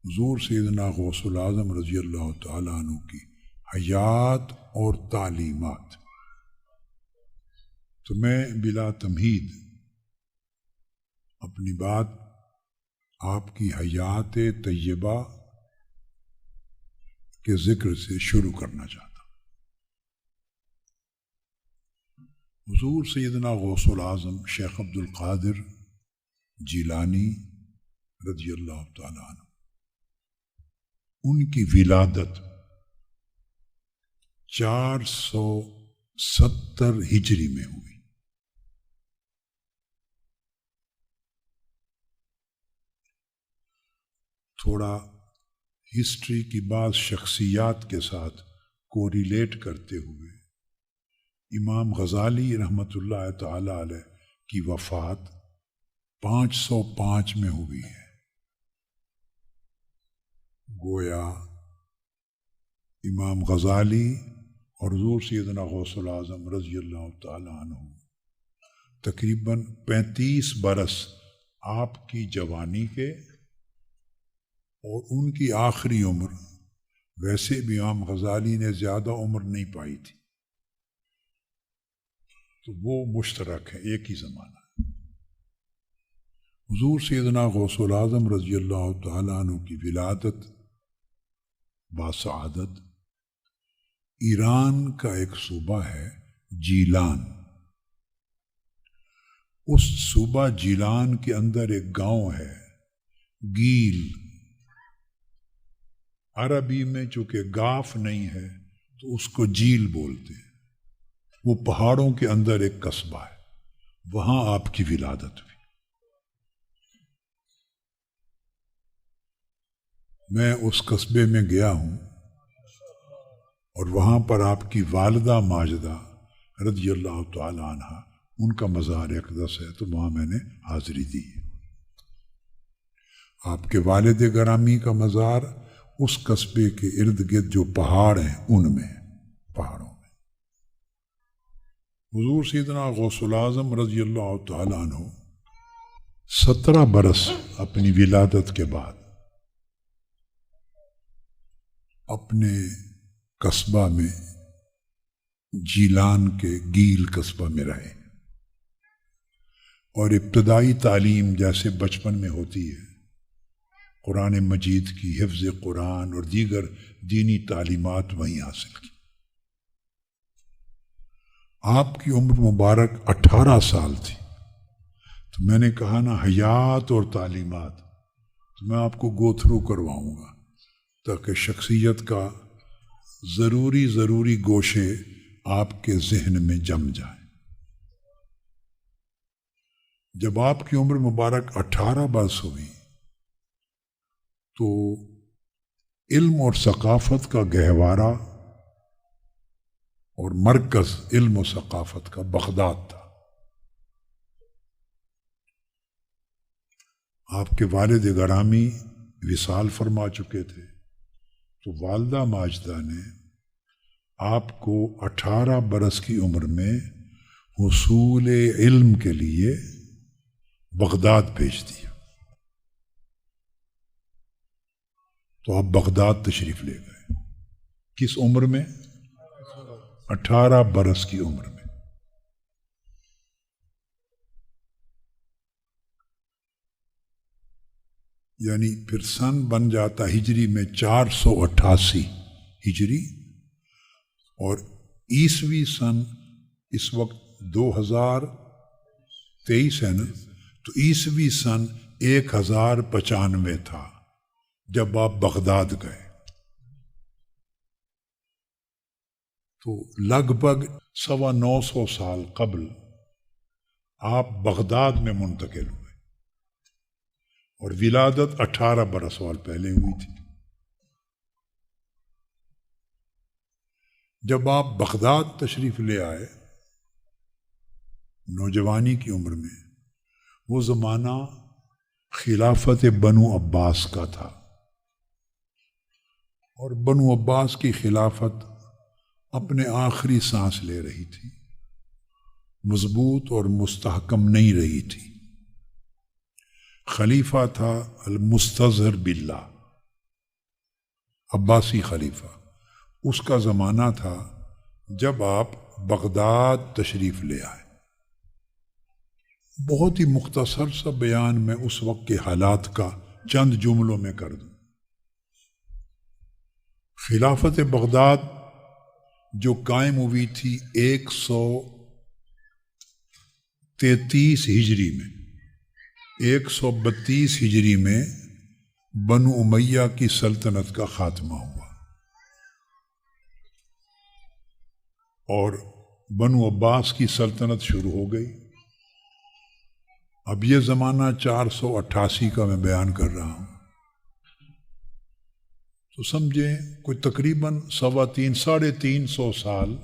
حضور سیدنا غوث العظم رضی اللہ تعالیٰ عنہ کی حیات اور تعلیمات. تو میں بلا تمہید اپنی بات آپ کی حیات طیبہ کے ذکر سے شروع کرنا چاہتا ہوں. حضور سیدنا غوث العظم شیخ عبد القادر جیلانی رضی اللہ تعالیٰ عنہ، ان کی ولادت 470 ہجری میں ہوئی. تھوڑا ہسٹری کی بعض شخصیات کے ساتھ کوریلیٹ کرتے ہوئے امام غزالی رحمۃ اللہ تعالی علیہ کی وفات 505 میں ہوئی ہے. گویا امام غزالی اور حضور سیدنا غوث العظم رضی اللہ تعالی عنہ تقریباً 35 برس آپ کی جوانی کے اور ان کی آخری عمر. ویسے بھی امام غزالی نے زیادہ عمر نہیں پائی تھی، تو وہ مشترک ہے، ایک ہی زمانہ. حضور سیدنا غوث العظم رضی اللہ تعالیٰ عنہ کی ولادت باسعادت ایران کا ایک صوبہ ہے جیلان. اس صوبہ جیلان کے اندر ایک گاؤں ہے گیل. عربی میں چونکہ گاف نہیں ہے تو اس کو جیل بولتے ہیں. وہ پہاڑوں کے اندر ایک قصبہ ہے، وہاں آپ کی ولادت ہوئی. میں اس قصبے میں گیا ہوں اور وہاں پر آپ کی والدہ ماجدہ رضی اللہ تعالی عنہ، ان کا مزار اقدس ہے، تو وہاں میں نے حاضری دی. آپ کے والد گرامی کا مزار اس قصبے کے ارد گرد جو پہاڑ ہیں ان میں، پہاڑوں میں. حضور سیدنا غوث العظم رضی اللہ تعالی عنہ 17 برس اپنی ولادت کے بعد اپنے قصبہ میں جیلان کے گیل قصبہ میں رہے، اور ابتدائی تعلیم جیسے بچپن میں ہوتی ہے، قرآن مجید کی حفظ قرآن اور دیگر دینی تعلیمات وہیں حاصل کی. آپ کی عمر مبارک 18 سال تھی. تو میں نے کہا نا حیات اور تعلیمات، تو میں آپ کو گو تھرو کرواؤں گا تاکہ شخصیت کا ضروری گوشے آپ کے ذہن میں جم جائیں. جب آپ کی عمر مبارک 18 برس ہوئی تو علم اور ثقافت کا گہوارہ اور مرکز علم و ثقافت کا بغداد تھا. آپ کے والد گرامی وصال فرما چکے تھے، تو والدہ ماجدہ نے آپ کو 18 برس کی عمر میں حصول علم کے لیے بغداد بھیج دیا. تو آپ بغداد تشریف لے گئے. کس عمر میں؟ 18 برس کی عمر میں. یعنی پھر سن بن جاتا ہجری میں 488 ہجری، اور عیسوی سن اس وقت 2023 ہے نا، تو عیسوی سن 1095 تھا جب آپ بغداد گئے. تو لگ بھگ 950 سال قبل آپ بغداد میں منتقل ہوئے، اور ولادت 18 برس سال پہلے ہوئی تھی. جب آپ بغداد تشریف لے آئے نوجوانی کی عمر میں، وہ زمانہ خلافت بنو عباس کا تھا، اور بنو عباس کی خلافت اپنے آخری سانس لے رہی تھی، مضبوط اور مستحکم نہیں رہی تھی. خلیفہ تھا المستظہر باللہ، عباسی خلیفہ، اس کا زمانہ تھا جب آپ بغداد تشریف لے آئے۔ بہت ہی مختصر سا بیان میں اس وقت کے حالات کا چند جملوں میں کر دوں۔ خلافت بغداد جو قائم ہوئی تھی 133 ہجری میں، 132 ہجری میں بنو امیہ کی سلطنت کا خاتمہ ہوا اور بنو عباس کی سلطنت شروع ہو گئی۔ اب یہ زمانہ 488 کا میں بیان کر رہا ہوں، تو سمجھیں کوئی تقریباً 350 سال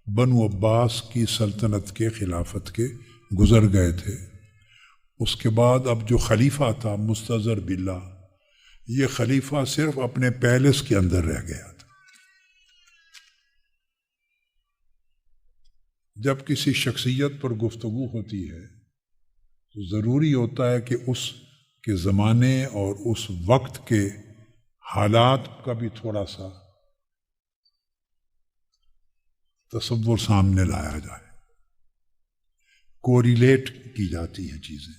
بنو عباس کی سلطنت کے خلافت کے گزر گئے تھے۔ اس کے بعد اب جو خلیفہ تھا مستظر باللہ، یہ خلیفہ صرف اپنے پیلس کے اندر رہ گیا تھا۔ جب کسی شخصیت پر گفتگو ہوتی ہے تو ضروری ہوتا ہے کہ اس کے زمانے اور اس وقت کے حالات کا بھی تھوڑا سا تصور سامنے لایا جائے، کوریلیٹ کی جاتی ہیں چیزیں۔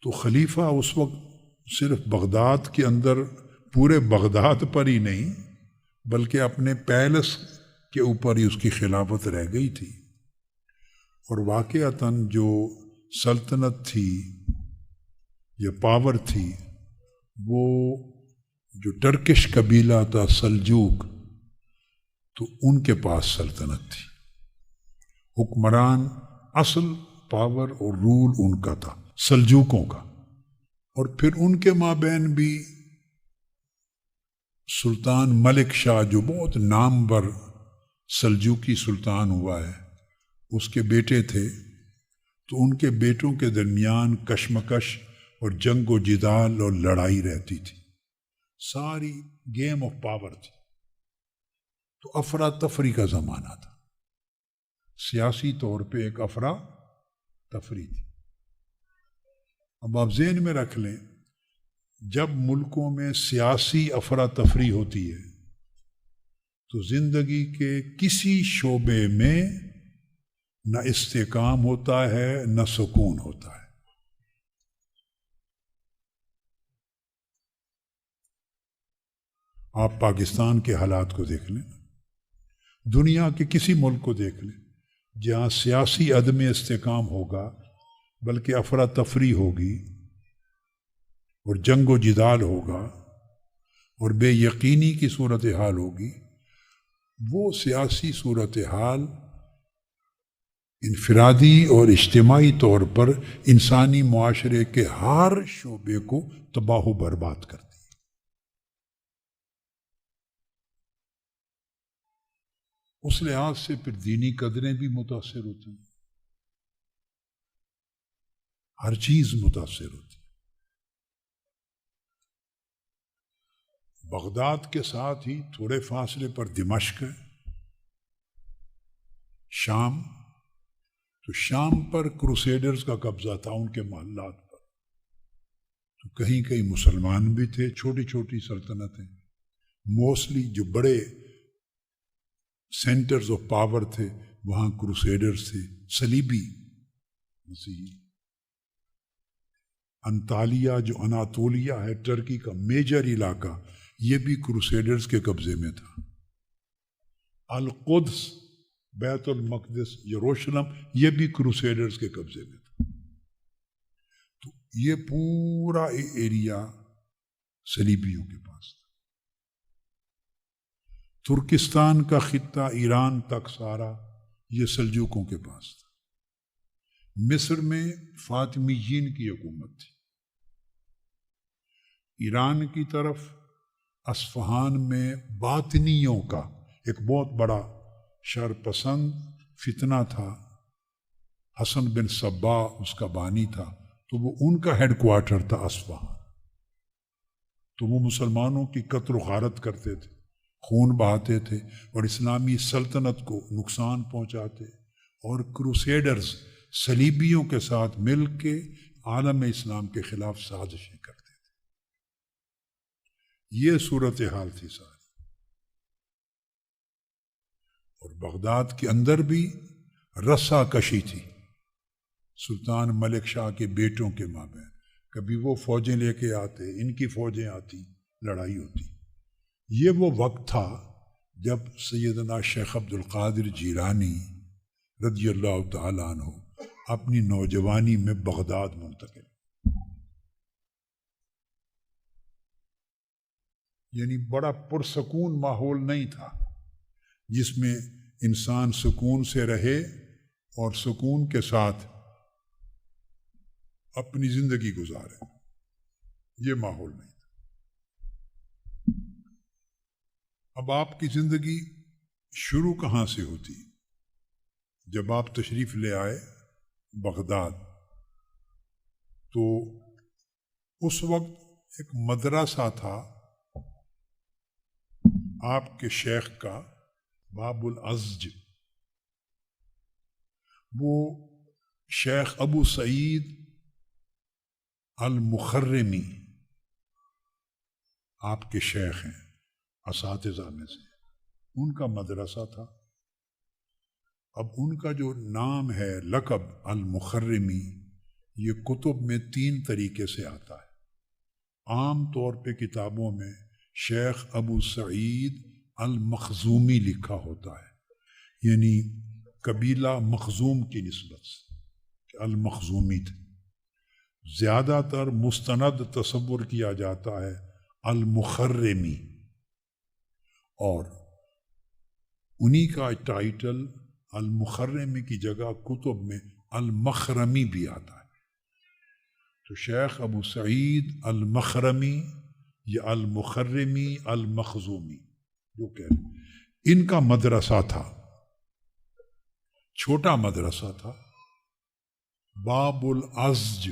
تو خلیفہ اس وقت صرف بغداد کے اندر، پورے بغداد پر ہی نہیں بلکہ اپنے پیلس کے اوپر ہی اس کی خلافت رہ گئی تھی، اور واقعتاً جو سلطنت تھی یا پاور تھی وہ جو ٹرکش قبیلہ تھا سلجوق، تو ان کے پاس سلطنت تھی۔ حکمران اصل پاور اور رول ان کا تھا، سلجوقوں کا، اور پھر ان کے مابین بھی سلطان ملک شاہ جو بہت نامور سلجوقی سلطان ہوا ہے، اس کے بیٹے تھے، تو ان کے بیٹوں کے درمیان کشمکش اور جنگ و جدال اور لڑائی رہتی تھی، ساری گیم آف پاور تھی۔ تو افراتفری کا زمانہ تھا، سیاسی طور پہ ایک افراتفری تھی۔ اب آپ ذہن میں رکھ لیں، جب ملکوں میں سیاسی افراتفری ہوتی ہے تو زندگی کے کسی شعبے میں نہ استحکام ہوتا ہے نہ سکون ہوتا ہے۔ آپ پاکستان کے حالات کو دیکھ لیں، دنیا کے کسی ملک کو دیکھ لیں، جہاں سیاسی عدم استحکام ہوگا بلکہ افراتفری ہوگی اور جنگ و جدال ہوگا اور بے یقینی کی صورتحال ہوگی، وہ سیاسی صورتحال انفرادی اور اجتماعی طور پر انسانی معاشرے کے ہر شعبے کو تباہ و برباد کرتی ہے۔ اس لحاظ سے پھر دینی قدریں بھی متاثر ہوتی ہیں، ہر چیز متاثر ہوتی ہے۔ بغداد کے ساتھ ہی تھوڑے فاصلے پر دمشق ہے، شام، تو شام پر کروسیڈرز کا قبضہ تھا، ان کے محلات پر، تو کہیں کہیں مسلمان بھی تھے، چھوٹی چھوٹی سلطنتیں، موسٹلی جو بڑے سینٹرز آف پاور تھے وہاں کروسیڈرز تھے، صلیبی مسیحی۔ انطالیہ جو اناطولیہ ہے ٹرکی کا میجر علاقہ، یہ بھی کروسیڈرز کے قبضے میں تھا۔ القدس، بیت المقدس، یروشلم، یہ بھی کروسیڈرز کے قبضے میں تھا۔ تو یہ پورا ایریا صلیبیوں کے پاس تھا۔ ترکستان کا خطہ ایران تک سارا یہ سلجوقوں کے پاس تھا۔ مصر میں فاطمیین کی حکومت تھی۔ ایران کی طرف اصفہان میں باطنیوں کا ایک بہت بڑا شر پسند فتنہ تھا، حسن بن صبا اس کا بانی تھا، تو وہ ان کا ہیڈ کوارٹر تھا اصفہان۔ تو وہ مسلمانوں کی قتل و غارت کرتے تھے، خون بہاتے تھے اور اسلامی سلطنت کو نقصان پہنچاتے، اور کروسیڈرز صلیبیوں کے ساتھ مل کے عالم اسلام کے خلاف سازشیں کرتے تھے۔ یہ صورتحال تھی ساری. اور بغداد کے اندر بھی رسا کشی تھی سلطان ملک شاہ کے بیٹوں کے مابین. کبھی وہ فوجیں لے کے آتے، ان کی فوجیں آتی، لڑائی ہوتی. یہ وہ وقت تھا جب سیدنا شیخ عبد القادر جیلانی رضی اللہ تعالیٰ عنہ اپنی نوجوانی میں بغداد منتقل. یعنی بڑا پرسکون ماحول نہیں تھا جس میں انسان سکون سے رہے اور سکون کے ساتھ اپنی زندگی گزارے. یہ ماحول نہیں تھا. اب آپ کی زندگی شروع کہاں سے ہوتی؟ جب آپ تشریف لے آئے بغداد تو اس وقت ایک مدرسہ تھا آپ کے شیخ کا، باب العزج. وہ شیخ ابو سعید المخرمی آپ کے شیخ ہیں، اساتذہ میں سے. ان کا مدرسہ تھا. اب ان کا جو نام ہے لقب المخرمی، یہ کتب میں 3 طریقے سے آتا ہے. عام طور پہ کتابوں میں شیخ ابو سعید المخزومی لکھا ہوتا ہے، یعنی قبیلہ مخزوم کی نسبت سے المخزومی تھے. زیادہ تر مستند تصور کیا جاتا ہے المخرمی، اور انہی کا ٹائٹل المخرمی کی جگہ کتب میں المخرمی بھی آتا ہے. تو شیخ ابو سعید المخرمی یا المخرمی المخزومی جو کہہ رہے، ان کا مدرسہ تھا، چھوٹا مدرسہ تھا. باب العزج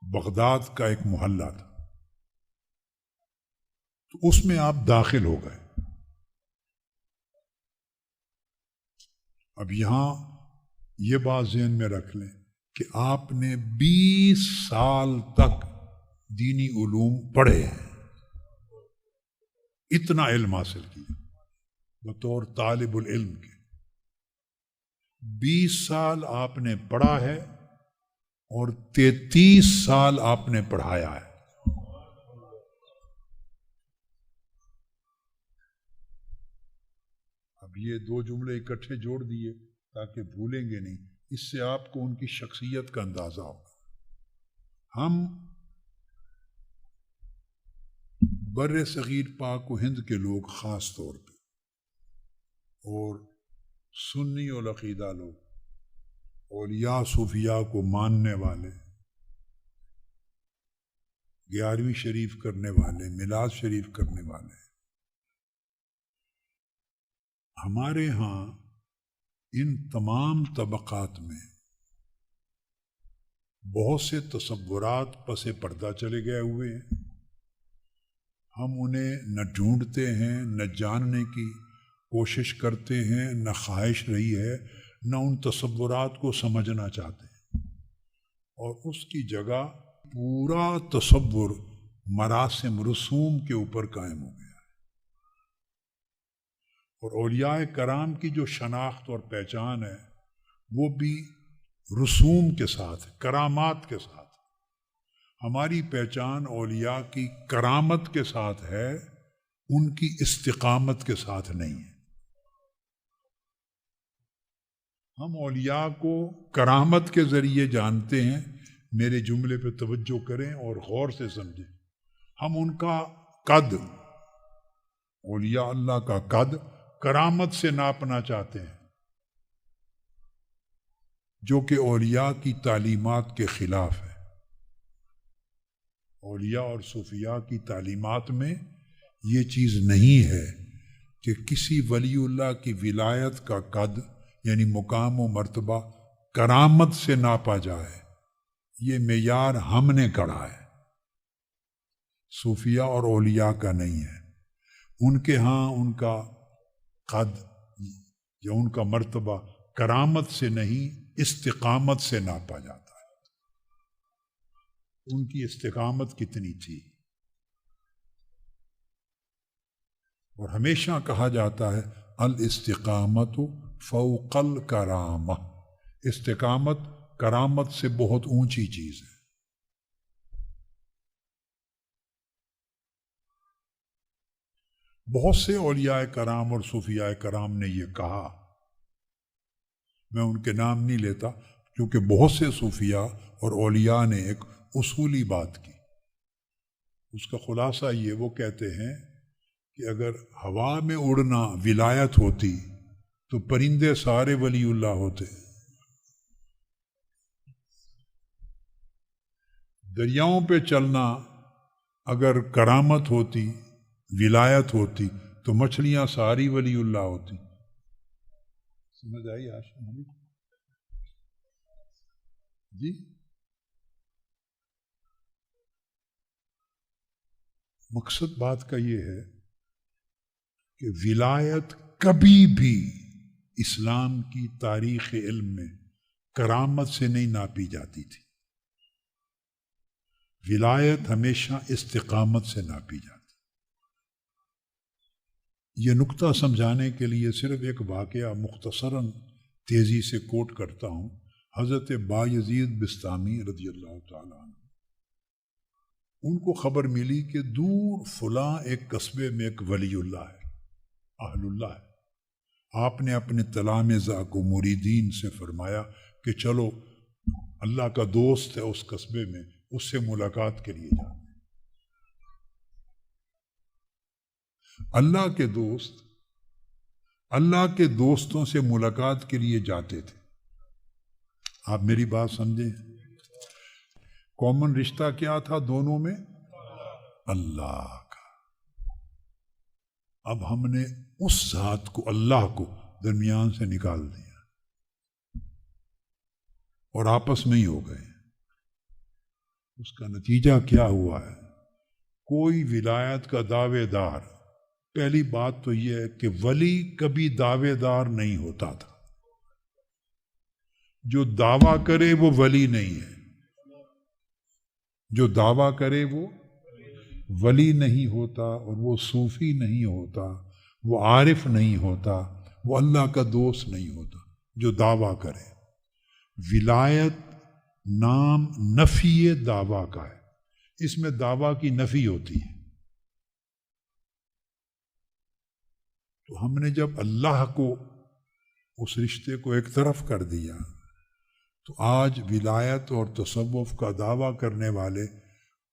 بغداد کا ایک محلہ تھا. تو اس میں آپ داخل ہو گئے. اب یہاں یہ بات ذہن میں رکھ لیں کہ آپ نے 20 سال تک دینی علوم پڑھے ہیں، اتنا علم حاصل کیا بطور طالب العلم کے. 20 سال آپ نے پڑھا ہے اور 33 سال آپ نے پڑھایا ہے. اب یہ 2 جملے اکٹھے جوڑ دیے تاکہ بھولیں گے نہیں، اس سے آپ کو ان کی شخصیت کا اندازہ ہوگا. ہم بر صغیر پاک و ہند کے لوگ خاص طور پہ، اور سنی العقیدہ لوگ، اولیاء صوفیاء کو ماننے والے، 11ویں شریف کرنے والے، میلاد شریف کرنے والے، ہمارے ہاں ان تمام طبقات میں بہت سے تصورات پس پردہ چلے گئے ہوئے ہیں. ہم انہیں نہ ڈھونڈتے ہیں، نہ جاننے کی کوشش کرتے ہیں، نہ خواہش رہی ہے، نہ ان تصورات کو سمجھنا چاہتے ہیں. اور اس کی جگہ پورا تصور مراسم رسوم کے اوپر قائم ہو گیا. اور اولیاء کرام کی جو شناخت اور پہچان ہے وہ بھی رسوم کے ساتھ، کرامات کے ساتھ. ہماری پہچان اولیاء کی کرامت کے ساتھ ہے، ان کی استقامت کے ساتھ نہیں ہے. ہم اولیاء کو کرامت کے ذریعے جانتے ہیں. میرے جملے پہ توجہ کریں اور غور سے سمجھیں. ہم ان کا قد، اولیاء اللہ کا قد کرامت سے ناپنا چاہتے ہیں، جو کہ اولیاء کی تعلیمات کے خلاف ہے. اولیاء اور صوفیاء کی تعلیمات میں یہ چیز نہیں ہے کہ کسی ولی اللہ کی ولایت کا قد یعنی مقام و مرتبہ کرامت سے ناپا جائے. یہ معیار ہم نے گڑھا ہے، صوفیاء اور اولیاء کا نہیں ہے. ان کے ہاں ان کا قد یا ان کا مرتبہ کرامت سے نہیں، استقامت سے ناپا جاتا ہے. ان کی استقامت کتنی تھی؟ اور ہمیشہ کہا جاتا ہے الاستقامت فوق الکرامہ، استقامت کرامت سے بہت اونچی چیز ہے۔ بہت سے اولیاء کرام اور صوفیاء کرام نے یہ کہا، میں ان کے نام نہیں لیتا کیونکہ بہت سے صوفیاء اور اولیاء نے ایک اصولی بات کی، اس کا خلاصہ یہ، وہ کہتے ہیں کہ اگر ہوا میں اڑنا ولایت ہوتی تو پرندے سارے ولی اللہ ہوتے، دریاؤں پہ چلنا اگر کرامت ہوتی، ولایت ہوتی، تو مچھلیاں ساری ولی اللہ ہوتی۔ سمجھ آئی آشم علی؟ جی مقصد بات کا یہ ہے کہ ولایت کبھی بھی اسلام کی تاریخ علم میں کرامت سے نہیں ناپی جاتی تھی، ولایت ہمیشہ استقامت سے ناپی جاتی۔ یہ نکتہ سمجھانے کے لیے صرف ایک واقعہ مختصراً تیزی سے کوٹ کرتا ہوں۔ حضرت بایزید بستامی رضی اللہ تعالیٰ عنہ، ان کو خبر ملی کہ دور فلاں ایک قصبے میں ایک ولی اللہ ہے، اہل اللہ ہے۔ آپ نے اپنے تلامذہ کو، مریدین سے فرمایا کہ چلو اللہ کا دوست ہے اس قصبے میں، اس سے ملاقات کے لیے جاتے ہیں۔ اللہ کے دوست اللہ کے دوستوں سے ملاقات کے لیے جاتے تھے۔ آپ میری بات سمجھیں، کامن رشتہ کیا تھا دونوں میں؟ اللہ کا۔ اب ہم نے اس ذات کو، اللہ کو درمیان سے نکال دیا اور آپس میں ہی ہو گئے۔ اس کا نتیجہ کیا ہوا ہے؟ کوئی ولایت کا دعوے دار، پہلی بات تو یہ ہے کہ ولی کبھی دعوے دار نہیں ہوتا تھا، جو دعویٰ کرے وہ ولی نہیں ہے، جو دعویٰ کرے وہ ولی نہیں ہوتا، اور وہ صوفی نہیں ہوتا، وہ عارف نہیں ہوتا، وہ اللہ کا دوست نہیں ہوتا جو دعویٰ کرے۔ ولایت نام نفی دعویٰ کا ہے، اس میں دعویٰ کی نفی ہوتی ہے۔ تو ہم نے جب اللہ کو، اس رشتے کو ایک طرف کر دیا، تو آج ولایت اور تصوف کا دعویٰ کرنے والے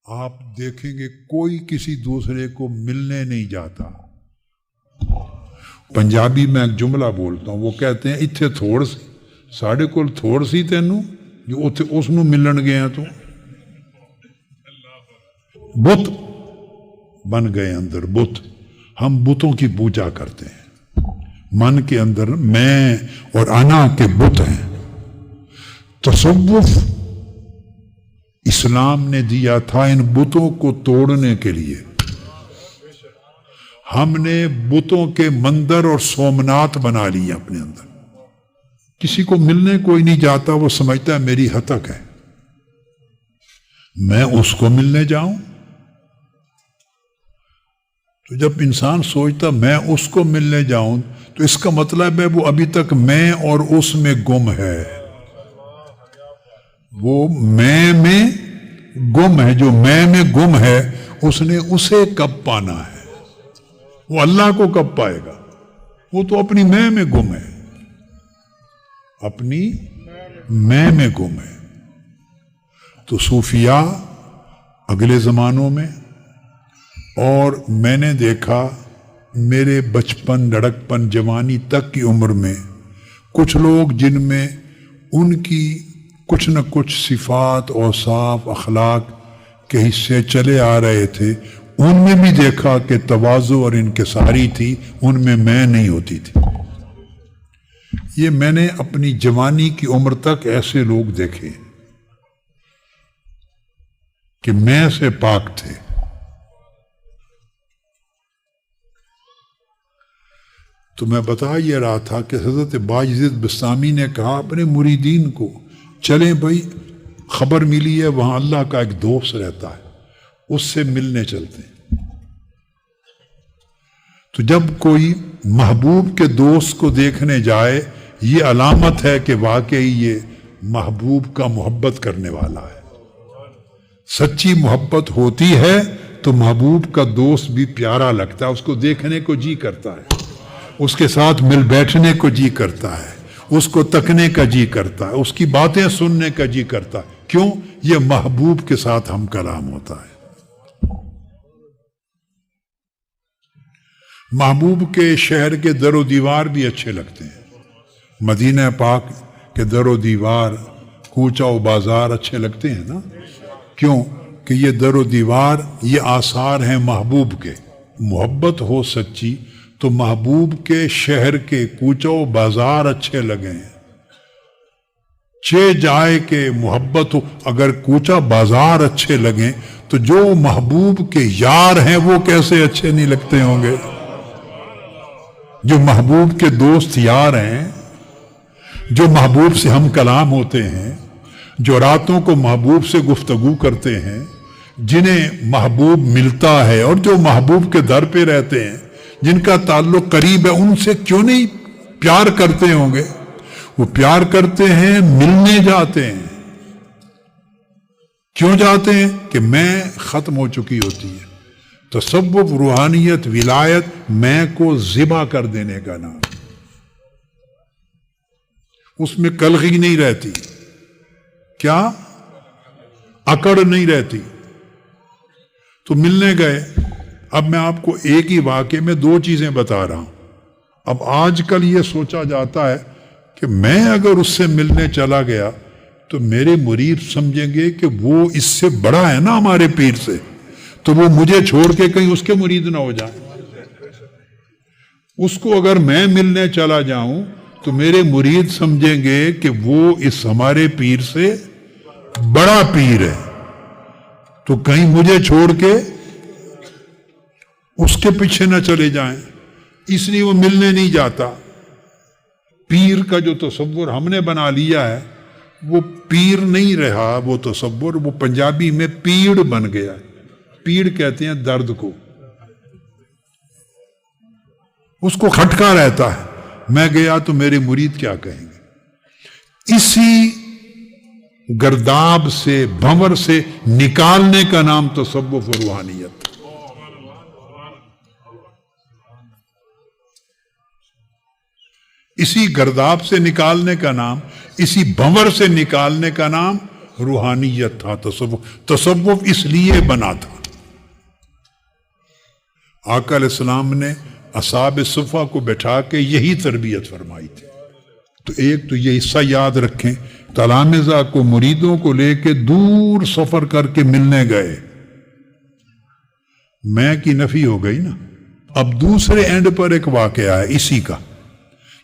آپ دیکھیں گے کوئی کسی دوسرے کو ملنے نہیں جاتا۔ پنجابی میں ایک جملہ بولتا ہوں، وہ کہتے ہیں اتھے تھوڑ سی، ساڑھے کول تھوڑ سی تینوں جو اتھے اس نو ملن گئے ہیں، تو بت بن گئے اندر، بت، ہم بتوں کی پوجا کرتے ہیں، من کے اندر میں اور انا کے بت ہیں۔ تصوف اسلام نے دیا تھا ان بتوں کو توڑنے کے لیے۔ ہم نے بتوں کے مندر اور سومنات بنا لیے اپنے اندر۔ کسی کو ملنے کوئی نہیں جاتا، وہ سمجھتا ہے میری ہتک ہے، میں اس کو ملنے جاؤں۔ تو جب انسان سوچتا میں اس کو ملنے جاؤں، تو اس کا مطلب ہے وہ ابھی تک میں اور اس میں گم ہے، وہ میں گم ہے۔ جو میں گم ہے، اس نے اسے کب پانا ہے؟ وہ اللہ کو کب پائے گا؟ وہ تو اپنی میں گم ہے، اپنی میں گم ہے۔ تو صوفیاء اگلے زمانوں میں، اور میں نے دیکھا میرے بچپن، لڑکپن، جوانی تک کی عمر میں کچھ لوگ جن میں ان کی کچھ نہ کچھ صفات، اوصاف، اخلاق کے حصے چلے آ رہے تھے، ان میں بھی دیکھا کہ تواضع اور انکساری تھی، ان میں نہیں ہوتی تھی۔ یہ میں نے اپنی جوانی کی عمر تک ایسے لوگ دیکھے کہ میں سے پاک تھے۔ تو میں بتا یہ رہا تھا کہ حضرت بایزید بستامی نے کہا اپنے مریدین کو، چلیں بھائی، خبر ملی ہے وہاں اللہ کا ایک دوست رہتا ہے، اس سے ملنے چلتے ہیں۔ تو جب کوئی محبوب کے دوست کو دیکھنے جائے یہ علامت ہے کہ واقعی یہ محبوب کا محبت کرنے والا ہے. سچی محبت ہوتی ہے تو محبوب کا دوست بھی پیارا لگتا ہے، اس کو دیکھنے کو جی کرتا ہے، اس کے ساتھ مل بیٹھنے کو جی کرتا ہے، اس کو تکنے کا جی کرتا ہے، اس کی باتیں سننے کا جی کرتا ہے. کیوں؟ یہ محبوب کے ساتھ ہم کلام ہوتا ہے. محبوب کے شہر کے در و دیوار بھی اچھے لگتے ہیں. مدینہ پاک کے در و دیوار، کوچہ و بازار اچھے لگتے ہیں نا. کیوں؟ کہ یہ در و دیوار یہ آثار ہیں محبوب کے. محبت ہو سچی تو محبوب کے شہر کے کوچہ و بازار اچھے لگیں. چہ جائے کہ محبت ہو، اگر کوچہ بازار اچھے لگیں تو جو محبوب کے یار ہیں وہ کیسے اچھے نہیں لگتے ہوں گے. جو محبوب کے دوست یار ہیں، جو محبوب سے ہم کلام ہوتے ہیں، جو راتوں کو محبوب سے گفتگو کرتے ہیں، جنہیں محبوب ملتا ہے اور جو محبوب کے در پہ رہتے ہیں، جن کا تعلق قریب ہے، ان سے کیوں نہیں پیار کرتے ہوں گے؟ وہ پیار کرتے ہیں، ملنے جاتے ہیں. کیوں جاتے ہیں؟ کہ میں ختم ہو چکی ہوتی ہے. تصوف، روحانیت، ولایت میں کو ذبح کر دینے کا نام. اس میں کلغی نہیں رہتی. کیا؟ اکڑ نہیں رہتی. تو ملنے گئے. اب میں آپ کو ایک ہی واقعے میں دو چیزیں بتا رہا ہوں. اب آج کل یہ سوچا جاتا ہے کہ میں اگر اس سے ملنے چلا گیا تو میرے مرید سمجھیں گے کہ وہ اس سے بڑا ہے نا ہمارے پیر سے، تو وہ مجھے چھوڑ کے کہیں اس کے مرید نہ ہو جائیں. اس کو اگر میں ملنے چلا جاؤں تو میرے مرید سمجھیں گے کہ وہ اس ہمارے پیر سے بڑا پیر ہے، تو کہیں مجھے چھوڑ کے اس کے پیچھے نہ چلے جائیں. اس لیے وہ ملنے نہیں جاتا. پیر کا جو تصور ہم نے بنا لیا ہے وہ پیر نہیں رہا. وہ تصور وہ پنجابی میں پیڑ بن گیا. پیڑ کہتے ہیں درد کو. اس کو کھٹکا رہتا ہے، میں گیا تو میرے مرید کیا کہیں گے. اسی گرداب سے، بھنور سے نکالنے کا نام تصوف و روحانیت. اسی گرداب سے نکالنے کا نام، اسی بھنور سے نکالنے کا نام روحانیت تھا. تصوف اس لیے بنا تھا. آقا علیہ السلام نے اصحاب صفہ کو بٹھا کے یہی تربیت فرمائی تھی. تو ایک تو یہ حصہ یاد رکھیں، تلامذہ کو، مریدوں کو لے کے دور سفر کر کے ملنے گئے. میں کی نفی ہو گئی نا. اب دوسرے اینڈ پر ایک واقعہ ہے اسی کا.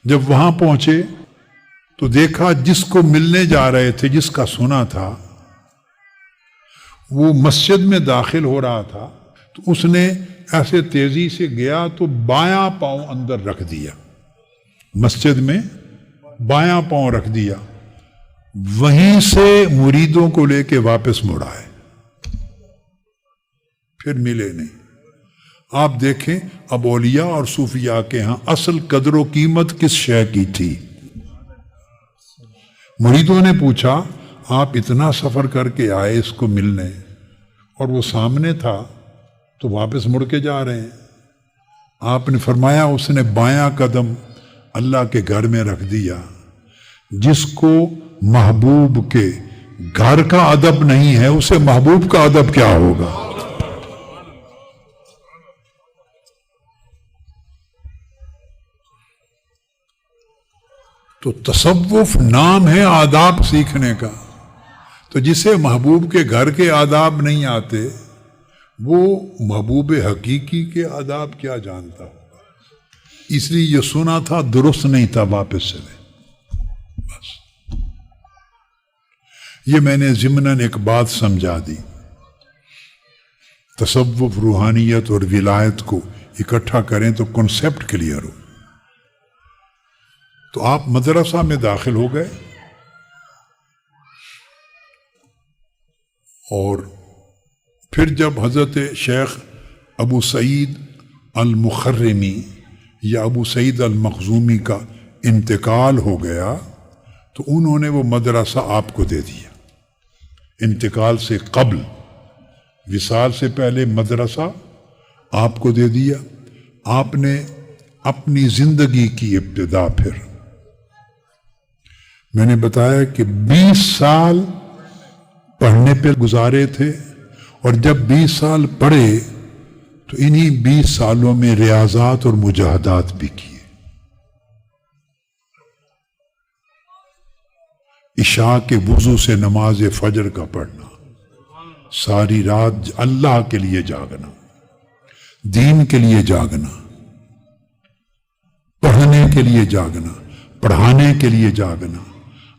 جب وہاں پہنچے تو دیکھا جس کو ملنے جا رہے تھے، جس کا سنا تھا، وہ مسجد میں داخل ہو رہا تھا. تو اس نے ایسے تیزی سے گیا تو بایاں پاؤں اندر رکھ دیا. مسجد میں بایاں پاؤں رکھ دیا. وہیں سے مریدوں کو لے کے واپس مڑ آئے. پھر ملے نہیں. آپ دیکھیں اب اولیاء اور صوفیاء کے ہاں اصل قدر و قیمت کس شے کی تھی. مریدوں نے پوچھا آپ اتنا سفر کر کے آئے اس کو ملنے، اور وہ سامنے تھا تو واپس مڑ کے جا رہے ہیں. آپ نے فرمایا اس نے بایاں قدم اللہ کے گھر میں رکھ دیا. جس کو محبوب کے گھر کا ادب نہیں ہے اسے محبوب کا ادب کیا ہوگا. تو تصوف نام ہے آداب سیکھنے کا. تو جسے محبوب کے گھر کے آداب نہیں آتے وہ محبوب حقیقی کے آداب کیا جانتا ہوگا. اس لیے یہ سنا تھا درست نہیں تھا، واپس چلے. بس یہ میں نے ضمناً ایک بات سمجھا دی. تصوف، روحانیت اور ولایت کو اکٹھا کریں تو کنسپٹ کلیئر ہو. تو آپ مدرسہ میں داخل ہو گئے اور پھر جب حضرت شیخ ابو سعید المخرمی یا ابو سعید المخزومی کا انتقال ہو گیا تو انہوں نے وہ مدرسہ آپ کو دے دیا. انتقال سے قبل، وصال سے پہلے مدرسہ آپ کو دے دیا. آپ نے اپنی زندگی کی ابتدا پھر میں نے بتایا کہ 20 سال پڑھنے پہ گزارے تھے، اور جب 20 سال پڑھے تو انہی 20 سالوں میں ریاضات اور مجاہدات بھی کیے. عشاء کے وضو سے نماز فجر کا پڑھنا، ساری رات اللہ کے لیے جاگنا، دین کے لیے جاگنا، پڑھنے کے لیے جاگنا، پڑھانے کے لیے جاگنا،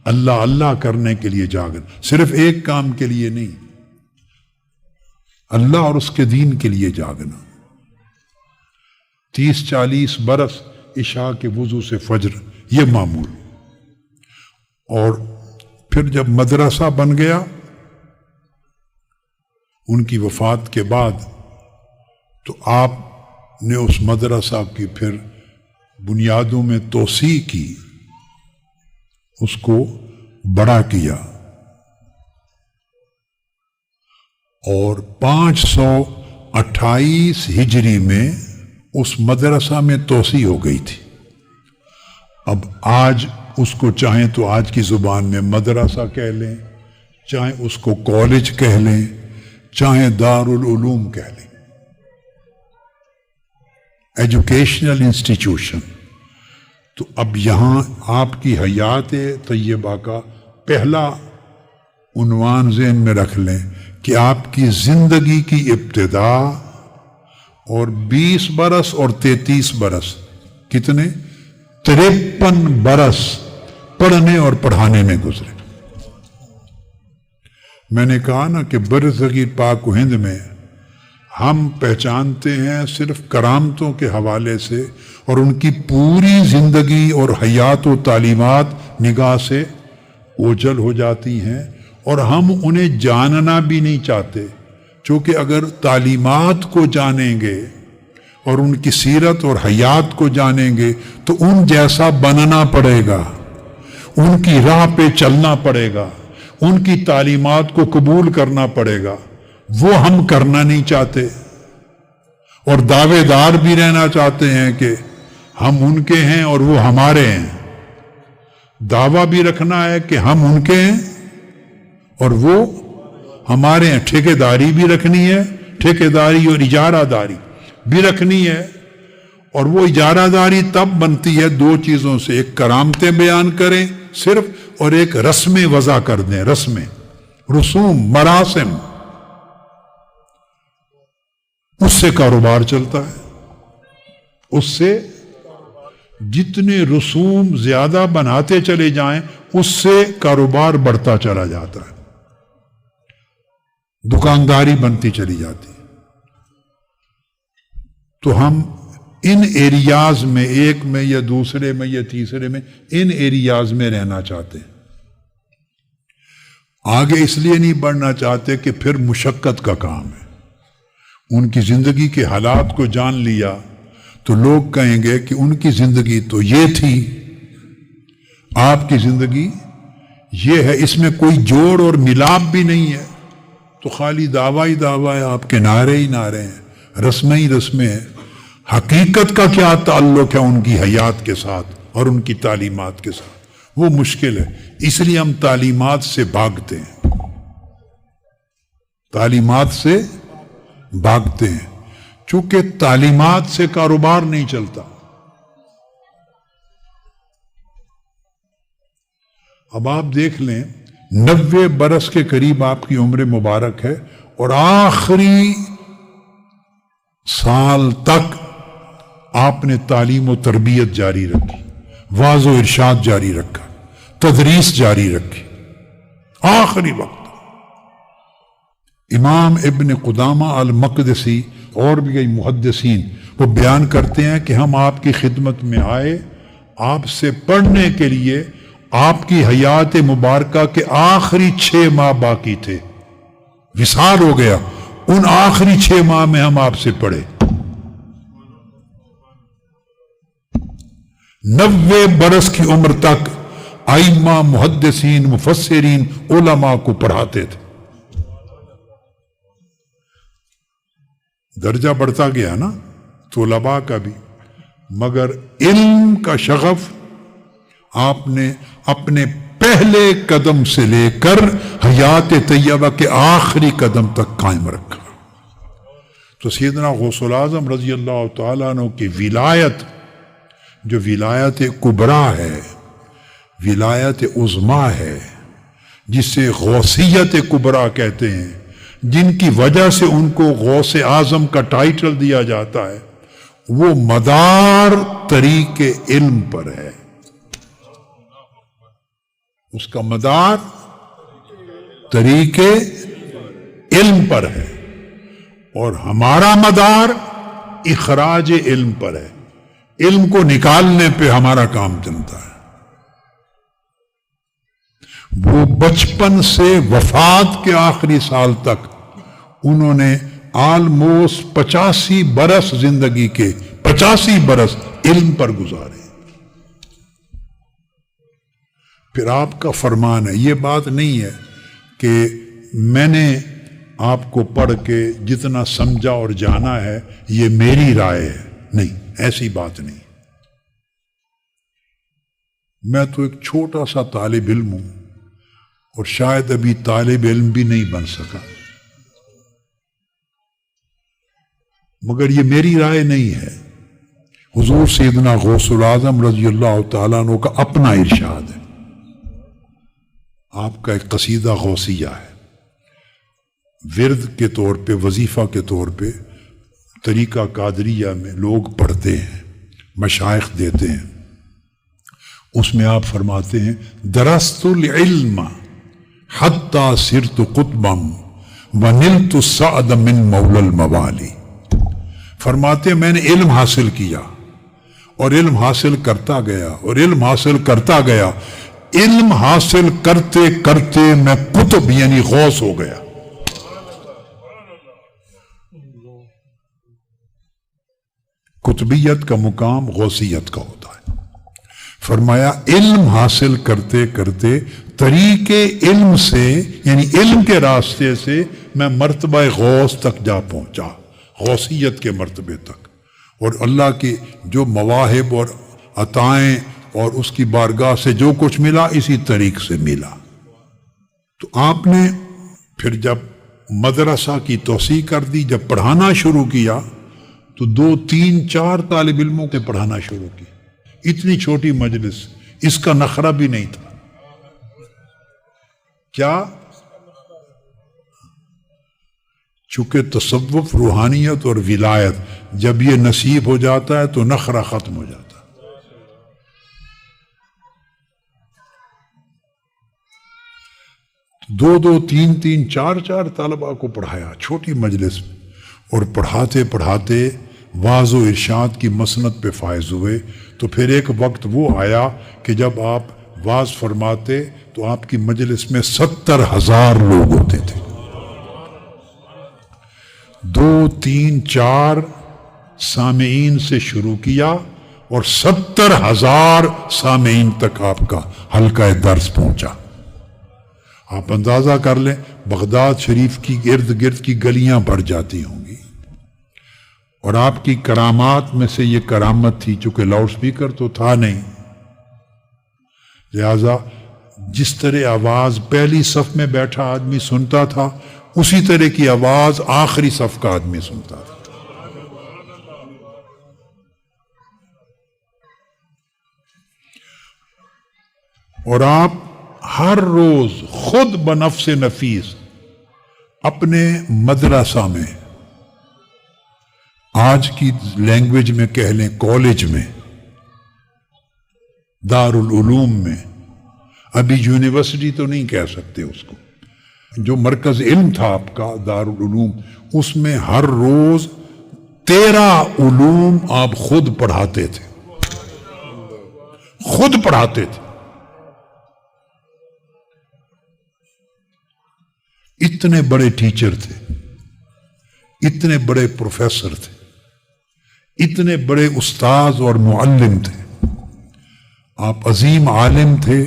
اللہ اللہ کرنے کے لیے جاگنا، صرف ایک کام کے لیے نہیں، اللہ اور اس کے دین کے لیے جاگنا. 30-40 برس عشاء کے وضو سے فجر، یہ معمول. اور پھر جب مدرسہ بن گیا ان کی وفات کے بعد، تو آپ نے اس مدرسہ کی پھر بنیادوں میں توسیع کی، اس کو بڑا کیا، اور 528 ہجری میں اس مدرسہ میں توسیع ہو گئی تھی. اب آج اس کو چاہیں تو آج کی زبان میں مدرسہ کہہ لیں، چاہیں اس کو کالج کہہ لیں، چاہیں دارالعلوم کہہ لیں، ایجوکیشنل انسٹیٹیوشن. تو اب یہاں آپ کی حیات طیبہ کا پہلا عنوان ذہن میں رکھ لیں کہ آپ کی زندگی کی ابتدا اور 20 برس اور 33 برس، کتنے؟ 53 برس پڑھنے اور پڑھانے میں گزرے. میں نے کہا نا کہ برصغیر پاک و ہند میں ہم پہچانتے ہیں صرف کرامتوں کے حوالے سے، اور ان کی پوری زندگی اور حیات و تعلیمات نگاہ سے اوجھل ہو جاتی ہیں، اور ہم انہیں جاننا بھی نہیں چاہتے، چونکہ اگر تعلیمات کو جانیں گے اور ان کی سیرت اور حیات کو جانیں گے تو ان جیسا بننا پڑے گا، ان کی راہ پہ چلنا پڑے گا، ان کی تعلیمات کو قبول کرنا پڑے گا. وہ ہم کرنا نہیں چاہتے، اور دعوے دار بھی رہنا چاہتے ہیں کہ ہم ان کے ہیں اور وہ ہمارے ہیں. دعویٰ بھی رکھنا ہے کہ ہم ان کے ہیں اور وہ ہمارے ہیں. ٹھیکیداری بھی رکھنی ہے، ٹھیکیداری اور اجارہ داری بھی رکھنی ہے. اور وہ اجارہ داری تب بنتی ہے 2 چیزوں سے، ایک کرامتیں بیان کریں صرف، اور ایک رسمیں وضع کر دیں، رسمیں، رسوم، مراسم. اس سے کاروبار چلتا ہے. اس سے جتنے رسوم زیادہ بناتے چلے جائیں اس سے کاروبار بڑھتا چلا جاتا ہے، دکانداری بنتی چلی جاتی. تو ہم ان ایریاز میں، ایک میں یا دوسرے میں یا تیسرے میں، ان ایریاز میں رہنا چاہتے ہیں. آگے اس لیے نہیں بڑھنا چاہتے کہ پھر مشقت کا کام ہے. ان کی زندگی کے حالات کو جان لیا تو لوگ کہیں گے کہ ان کی زندگی تو یہ تھی، آپ کی زندگی یہ ہے، اس میں کوئی جوڑ اور ملاپ بھی نہیں ہے. تو خالی دعویٰ ہی دعویٰ ہے، آپ کے نعرے ہی نعرے ہیں، رسمیں ہی رسمیں ہیں. حقیقت کا کیا تعلق ہے ان کی حیات کے ساتھ اور ان کی تعلیمات کے ساتھ؟ وہ مشکل ہے. اس لیے ہم تعلیمات سے بھاگتے ہیں، تعلیمات سے بھاگتے ہیں، چونکہ تعلیمات سے کاروبار نہیں چلتا. اب آپ دیکھ لیں 90 برس کے قریب آپ کی عمر مبارک ہے، اور آخری سال تک آپ نے تعلیم و تربیت جاری رکھی، واعظ و ارشاد جاری رکھا، تدریس جاری رکھی آخری وقت. امام ابن قدامہ المقدسی اور بھی کئی محدثین وہ بیان کرتے ہیں کہ ہم آپ کی خدمت میں آئے آپ سے پڑھنے کے لیے. آپ کی حیات مبارکہ کے آخری 6 ماہ باقی تھے، وصال ہو گیا، ان آخری 6 ماہ میں ہم آپ سے پڑھے. 90 برس کی عمر تک ائمہ، محدثین، مفسرین، علماء کو پڑھاتے تھے. درجہ بڑھتا گیا نا طلباء کا بھی، مگر علم کا شغف آپ نے اپنے پہلے قدم سے لے کر حیات طیبہ کے آخری قدم تک قائم رکھا. تو سیدنا غوث الاعظم رضی اللہ تعالیٰ عنہ کی ولایت، جو ولایت کبریٰ ہے، ولایت عظمیٰ ہے، جسے غوثیت کبریٰ کہتے ہیں، جن کی وجہ سے ان کو غوث اعظم کا ٹائٹل دیا جاتا ہے، وہ مدار طریق علم پر ہے. اس کا مدار طریق علم پر ہے، اور ہمارا مدار اخراج علم پر ہے. علم کو نکالنے پہ ہمارا کام چلتا ہے. وہ بچپن سے وفات کے آخری سال تک انہوں نے آلموسٹ 85 برس زندگی کے 85 برس علم پر گزارے. پھر آپ کا فرمان ہے، یہ بات نہیں ہے کہ میں نے آپ کو پڑھ کے جتنا سمجھا اور جانا ہے یہ میری رائے ہے. نہیں، ایسی بات نہیں. میں تو ایک چھوٹا سا طالب علم ہوں، اور شاید ابھی طالب علم بھی نہیں بن سکا، مگر یہ میری رائے نہیں ہے. حضور سیدنا غوث الاعظم رضی اللہ تعالیٰ عنہ کا اپنا ارشاد ہے. آپ کا ایک قصیدہ غوثیہ ہے، ورد کے طور پہ، وظیفہ کے طور پہ طریقہ قادریہ میں لوگ پڑھتے ہیں، مشائخ دیتے ہیں. اس میں آپ فرماتے ہیں، درست العلم حتی صرت قطبا ونلت السعد من مولا الموالی. فرماتے ہیں میں نے علم حاصل کیا، اور علم حاصل کرتا گیا، اور علم حاصل کرتا گیا. علم حاصل کرتے کرتے میں قطب یعنی غوث ہو گیا. قطبیت کا مقام غوثیت کا ہوتا ہے. فرمایا علم حاصل کرتے کرتے طریق علم سے یعنی علم کے راستے سے میں مرتبہ غوث تک جا پہنچا، غوثیت کے مرتبے تک. اور اللہ کی جو مواہب اور عطائیں اور اس کی بارگاہ سے جو کچھ ملا اسی طریق سے ملا. تو آپ نے پھر جب مدرسہ کی توسیع کر دی، جب پڑھانا شروع کیا تو 2 3 4 طالب علموں سے پڑھانا شروع کی. اتنی چھوٹی مجلس، اس کا نخرہ بھی نہیں تھا. کیا؟ چونکہ تصوف، روحانیت اور ولایت جب یہ نصیب ہو جاتا ہے تو نخرہ ختم ہو جاتا ہے. 2 2 3 3 4 4 طلباء کو پڑھایا چھوٹی مجلس میں، اور پڑھاتے پڑھاتے واعظ و ارشاد کی مسند پہ فائز ہوئے. تو پھر ایک وقت وہ آیا کہ جب آپ واعظ فرماتے تو آپ کی مجلس میں 70,000 لوگ ہوتے تھے. 2 3 4 سامعین سے شروع کیا اور 70,000 سامعین تک آپ کا حلقہ درس پہنچا. آپ اندازہ کر لیں بغداد شریف کی ارد گرد کی گلیاں بھر جاتی ہوں گی. اور آپ کی کرامات میں سے یہ کرامت تھی، چونکہ لاؤڈ سپیکر تو تھا نہیں، لہذا جس طرح آواز پہلی صف میں بیٹھا آدمی سنتا تھا اسی طرح کی آواز آخری صف کا آدمی سنتا تھا. اور آپ ہر روز خود بنفس نفیس اپنے مدرسہ میں، آج کی لینگویج میں کہہ لیں کالج میں، دارالعلوم میں، ابھی یونیورسٹی تو نہیں کہہ سکتے اس کو، جو مرکز علم تھا آپ کا دارالعلوم، اس میں ہر روز 13 علوم آپ خود پڑھاتے تھے، خود پڑھاتے تھے. اتنے بڑے ٹیچر تھے، اتنے بڑے پروفیسر تھے، اتنے بڑے استاذ اور معلم تھے. آپ عظیم عالم تھے،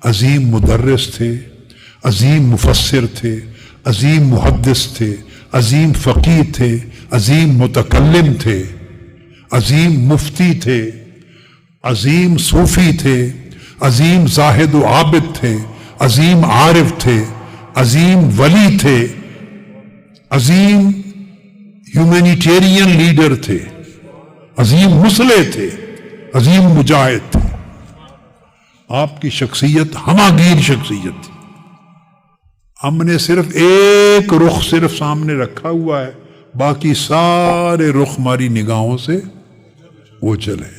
عظیم مدرس تھے، عظیم مفسر تھے، عظیم محدث تھے، عظیم فقیہ تھے، عظیم متکلم تھے، عظیم مفتی تھے، عظیم صوفی تھے، عظیم زاہد و عابد تھے، عظیم عارف تھے، عظیم ولی تھے، عظیم ہیومینیٹیرین لیڈر تھے، عظیم مصلح تھے، عظیم مجاہد تھے۔ آپ کی شخصیت ہماگیر شخصیت تھی۔ ہم نے صرف ایک رخ صرف سامنے رکھا ہوا ہے، باقی سارے رخ ہماری نگاہوں سے وہ چلے۔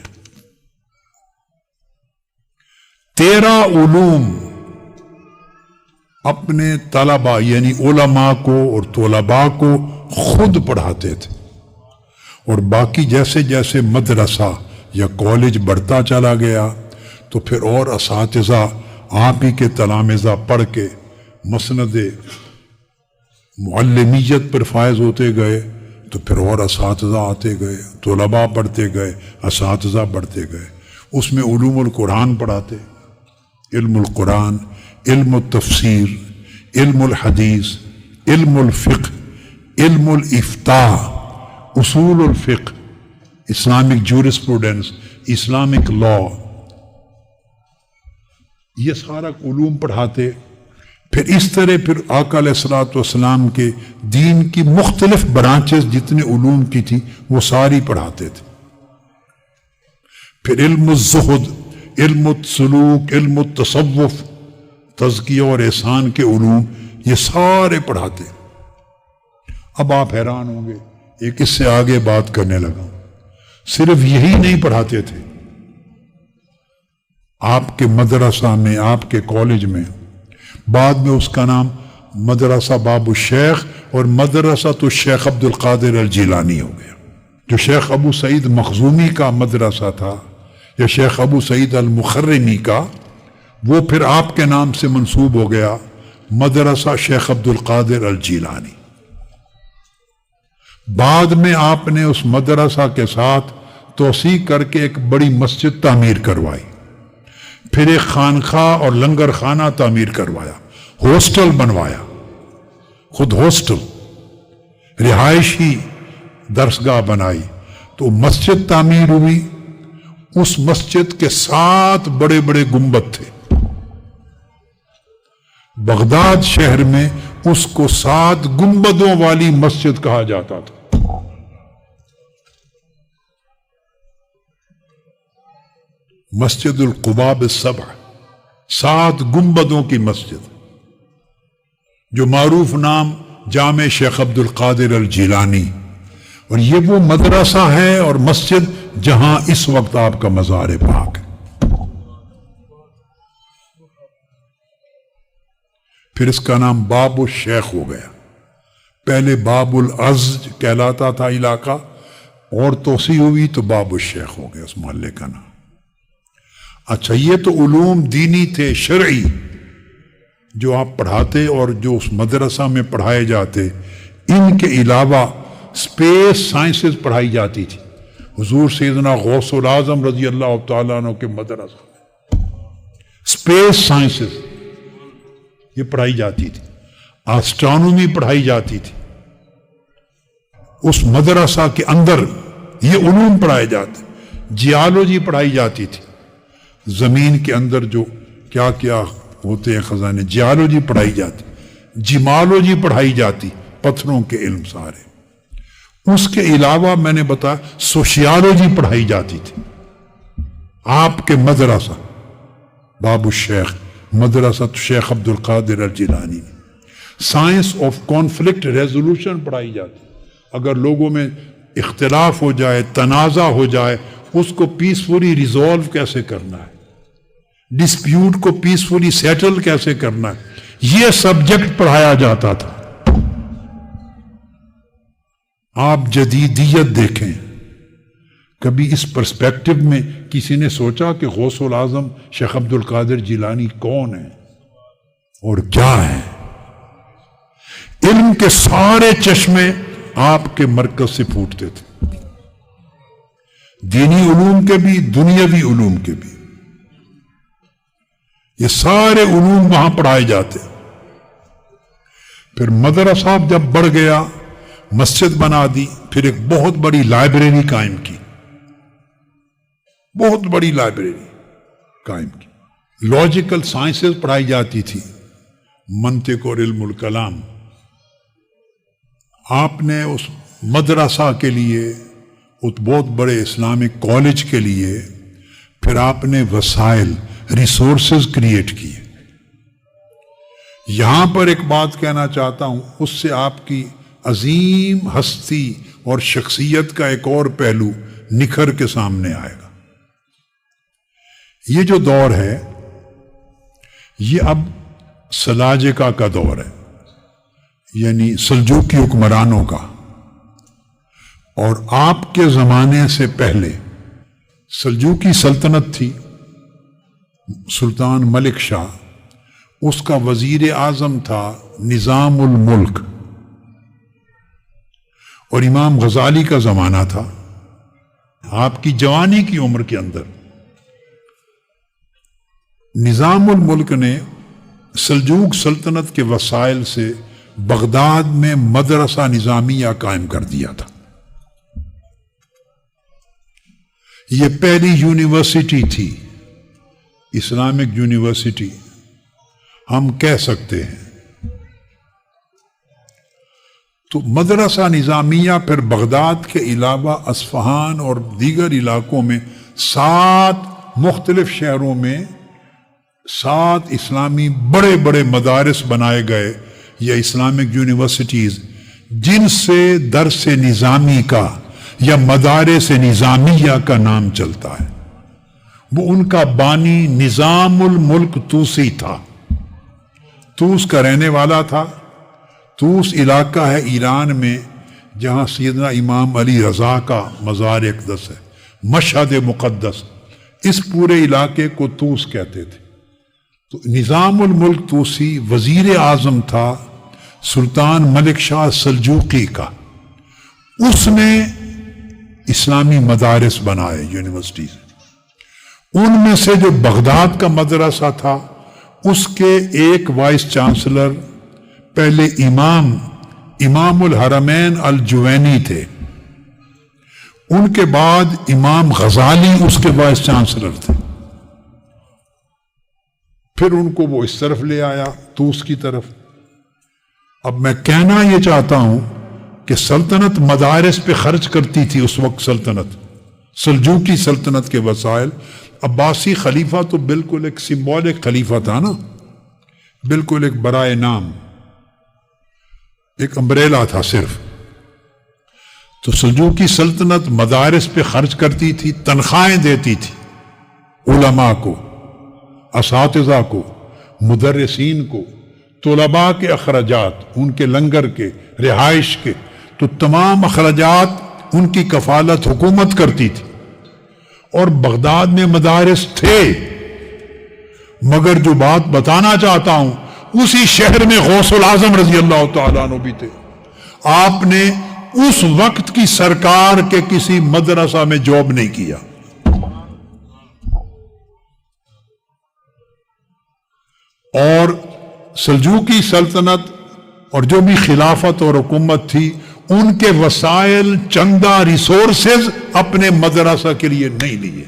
13 علوم اپنے طلباء یعنی علماء کو اور طلباء کو خود پڑھاتے تھے، اور باقی جیسے جیسے مدرسہ یا کالج بڑھتا چلا گیا تو پھر اور اساتذہ آپ ہی کے تلامذہ پڑھ کے مسند معلمیت پر فائز ہوتے گئے، تو پھر اور اساتذہ آتے گئے، طلباء پڑھتے گئے، اساتذہ بڑھتے گئے۔ اس میں علوم القرآن پڑھاتے، علم القرآن، علم التفسیر، علم الحدیث، علم الفقہ، علم الافتاء، اصول الفقہ، اسلامک جورسپروڈنس، اسلامک لا، یہ سارا علوم پڑھاتے۔ پھر اس طرح پھر آقا علیہ الصلوۃ والسلام کے دین کی مختلف برانچز جتنے علوم کی تھی وہ ساری پڑھاتے تھے۔ پھر علم الزہد، علم السلوک، علم التصوف، تزکیہ اور احسان کے علوم، یہ سارے پڑھاتے۔ اب آپ حیران ہوں گے، ایک اس سے آگے بات کرنے لگا، صرف یہی نہیں پڑھاتے تھے۔ آپ کے مدرسہ میں، آپ کے کالج میں، بعد میں اس کا نام مدرسہ باب الشیخ اور مدرسہ تو شیخ عبد القادر الجیلانی ہو گیا۔ جو شیخ ابو سعید مخزومی کا مدرسہ تھا یا شیخ ابو سعید المخرمی کا، وہ پھر آپ کے نام سے منسوب ہو گیا مدرسہ شیخ عبد القادر الجیلانی۔ بعد میں آپ نے اس مدرسہ کے ساتھ توسیع کر کے ایک بڑی مسجد تعمیر کروائی، پھر ایک خانقاہ اور لنگر خانہ تعمیر کروایا، ہاسٹل بنوایا، خود ہاسٹل، رہائشی درسگاہ بنائی، تو مسجد تعمیر ہوئی۔ اس مسجد کے 7 بڑے بڑے گنبد تھے۔ بغداد شہر میں اس کو 7 گنبدوں والی مسجد کہا جاتا تھا۔ مسجد القباب السبع، 7 گنبدوں کی مسجد، جو معروف نام جامع شیخ عبد القادر الجیلانی۔ اور یہ وہ مدرسہ ہے اور مسجد جہاں اس وقت آپ کا مزار پاک ہے۔ پھر اس کا نام باب الشیخ ہو گیا، پہلے باب العز کہلاتا تھا علاقہ، اور توسیع ہوئی تو باب الشیخ ہو گیا اس محلے کا نام۔ اچھا، یہ تو علوم دینی تھے، شرعی، جو آپ پڑھاتے اور جو اس مدرسہ میں پڑھائے جاتے۔ ان کے علاوہ اسپیس سائنسز پڑھائی جاتی تھی۔ حضور سیدنا غوث العظم رضی اللہ تعالیٰ عنہ کے مدرسہ میں اسپیس سائنسز یہ پڑھائی جاتی تھی، آسٹرونومی پڑھائی جاتی تھی۔ اس مدرسہ کے اندر یہ علوم پڑھائے جاتے، جیالوجی پڑھائی جاتی تھی، زمین کے اندر جو کیا کیا ہوتے ہیں خزانے، جیالوجی پڑھائی جاتی، جیمالوجی پڑھائی جاتی، پتھروں کے علم سارے۔ اس کے علاوہ میں نے بتایا سوشیالوجی پڑھائی جاتی تھی۔ آپ کے مدرسہ باب الشیخ، مدرسہ شیخ عبد القادر الجیلانی، سائنس آف کانفلکٹ ریزولوشن پڑھائی جاتی۔ اگر لوگوں میں اختلاف ہو جائے، تنازع ہو جائے، اس کو پیسفلی ریزالو کیسے کرنا ہے، ڈسپیوٹ کو پیسفلی سیٹل کیسے کرنا ہے، یہ سبجیکٹ پڑھایا جاتا تھا۔ آپ جدیدیت دیکھیں، کبھی اس پرسپیکٹو میں کسی نے سوچا کہ غوث العظم شیخ عبد القادر جیلانی کون ہے اور کیا ہے؟ علم کے سارے چشمے آپ کے مرکز سے پھوٹتے تھے، دینی علوم کے بھی، دنیاوی علوم کے بھی۔ یہ سارے علوم وہاں پڑھائے جاتے. پھر مدرسہ جب بڑھ گیا، مسجد بنا دی، پھر ایک بہت بڑی لائبریری قائم کی، بہت بڑی لائبریری قائم کی. لاجیکل سائنسز پڑھائی جاتی تھی، منطق اور علم الکلام. آپ نے اس مدرسہ کے لیے، اس بہت بڑے اسلامک کالج کے لیے، پھر آپ نے وسائل، ریسورسز کریٹ کیے. یہاں پر ایک بات کہنا چاہتا ہوں، اس سے آپ کی عظیم ہستی اور شخصیت کا ایک اور پہلو نکھر کے سامنے آئے گا. یہ جو دور ہے یہ اب سلاجقہ کا دور ہے، یعنی سلجوقی حکمرانوں کا. اور آپ کے زمانے سے پہلے سلجوقی سلطنت تھی، سلطان ملک شاہ، اس کا وزیر اعظم تھا نظام الملک، اور امام غزالی کا زمانہ تھا. آپ کی جوانی کی عمر کے اندر نظام الملک نے سلجوق سلطنت کے وسائل سے بغداد میں مدرسہ نظامیہ قائم کر دیا تھا. یہ پہلی یونیورسٹی تھی، اسلامک یونیورسٹی ہم کہہ سکتے ہیں. تو مدرسہ نظامیہ پھر بغداد کے علاوہ اصفہان اور دیگر علاقوں میں 7 مختلف شہروں میں 7 اسلامی بڑے بڑے مدارس بنائے گئے یا اسلامک یونیورسٹیز، جن سے درس نظامی کا یا مدارس نظامیہ کا نام چلتا ہے. وہ ان کا بانی نظام الملک طوسی تھا، طوس کا رہنے والا تھا. طوس علاقہ ہے ایران میں جہاں سیدنا امام علی رضا کا مزار اقدس ہے، مشہد مقدس. اس پورے علاقے کو طوس کہتے تھے. تو نظام الملک طوسی وزیر اعظم تھا سلطان ملک شاہ سلجوقی کا. اس نے اسلامی مدارس بنائے، یونیورسٹیز. ان میں سے جو بغداد کا مدرسہ تھا اس کے ایک وائس چانسلر پہلے امام الحرمین الجوینی تھے. ان کے بعد امام غزالی اس کے وائس چانسلر تھے. پھر ان کو وہ اس طرف لے آیا، طوس کی طرف. اب میں کہنا یہ چاہتا ہوں کہ سلطنت مدارس پہ خرچ کرتی تھی اس وقت. سلطنت سلجوقی سلطنت کے وسائل. عباسی خلیفہ تو بالکل ایک سمبولک خلیفہ تھا نا، بالکل ایک برائے نام، ایک امبریلا تھا صرف. تو سلجوقی سلطنت مدارس پہ خرچ کرتی تھی، تنخواہیں دیتی تھی علماء کو، اساتذہ کو، مدرسین کو، طلباء کے اخراجات، ان کے لنگر کے، رہائش کے. تو تمام اخراجات ان کی کفالت حکومت کرتی تھی. اور بغداد میں مدارس تھے، مگر جو بات بتانا چاہتا ہوں، اسی شہر میں غوث العظم رضی اللہ تعالیٰ عنہ بھی تھے. آپ نے اس وقت کی سرکار کے کسی مدرسہ میں جاب نہیں کیا. اور سلجوقی سلطنت اور جو بھی خلافت اور حکومت تھی، ان کے وسائل، چندہ، ریسورسز اپنے مدرسہ کے لیے نہیں لیے.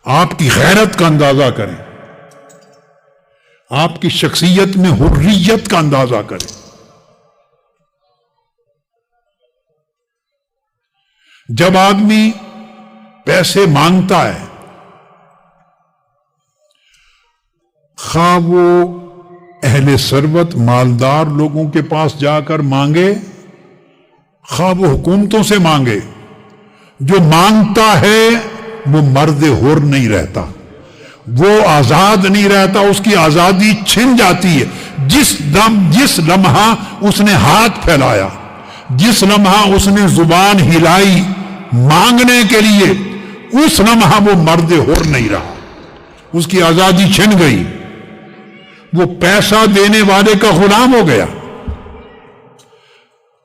آپ کی غیرت کا اندازہ کریں، آپ کی شخصیت میں حریت کا اندازہ کریں. جب آدمی پیسے مانگتا ہے، خواہ وہ اہل ثروت مالدار لوگوں کے پاس جا کر مانگے، خواہ وہ حکومتوں سے مانگے، جو مانگتا ہے وہ مرد حر نہیں رہتا، وہ آزاد نہیں رہتا. اس کی آزادی چھن جاتی ہے جس لمحہ اس نے ہاتھ پھیلایا، جس لمحہ اس نے زبان ہلائی مانگنے کے لیے، اس لمحہ وہ مرد حر نہیں رہا، اس کی آزادی چھن گئی. وہ پیسہ دینے والے کا غلام ہو گیا.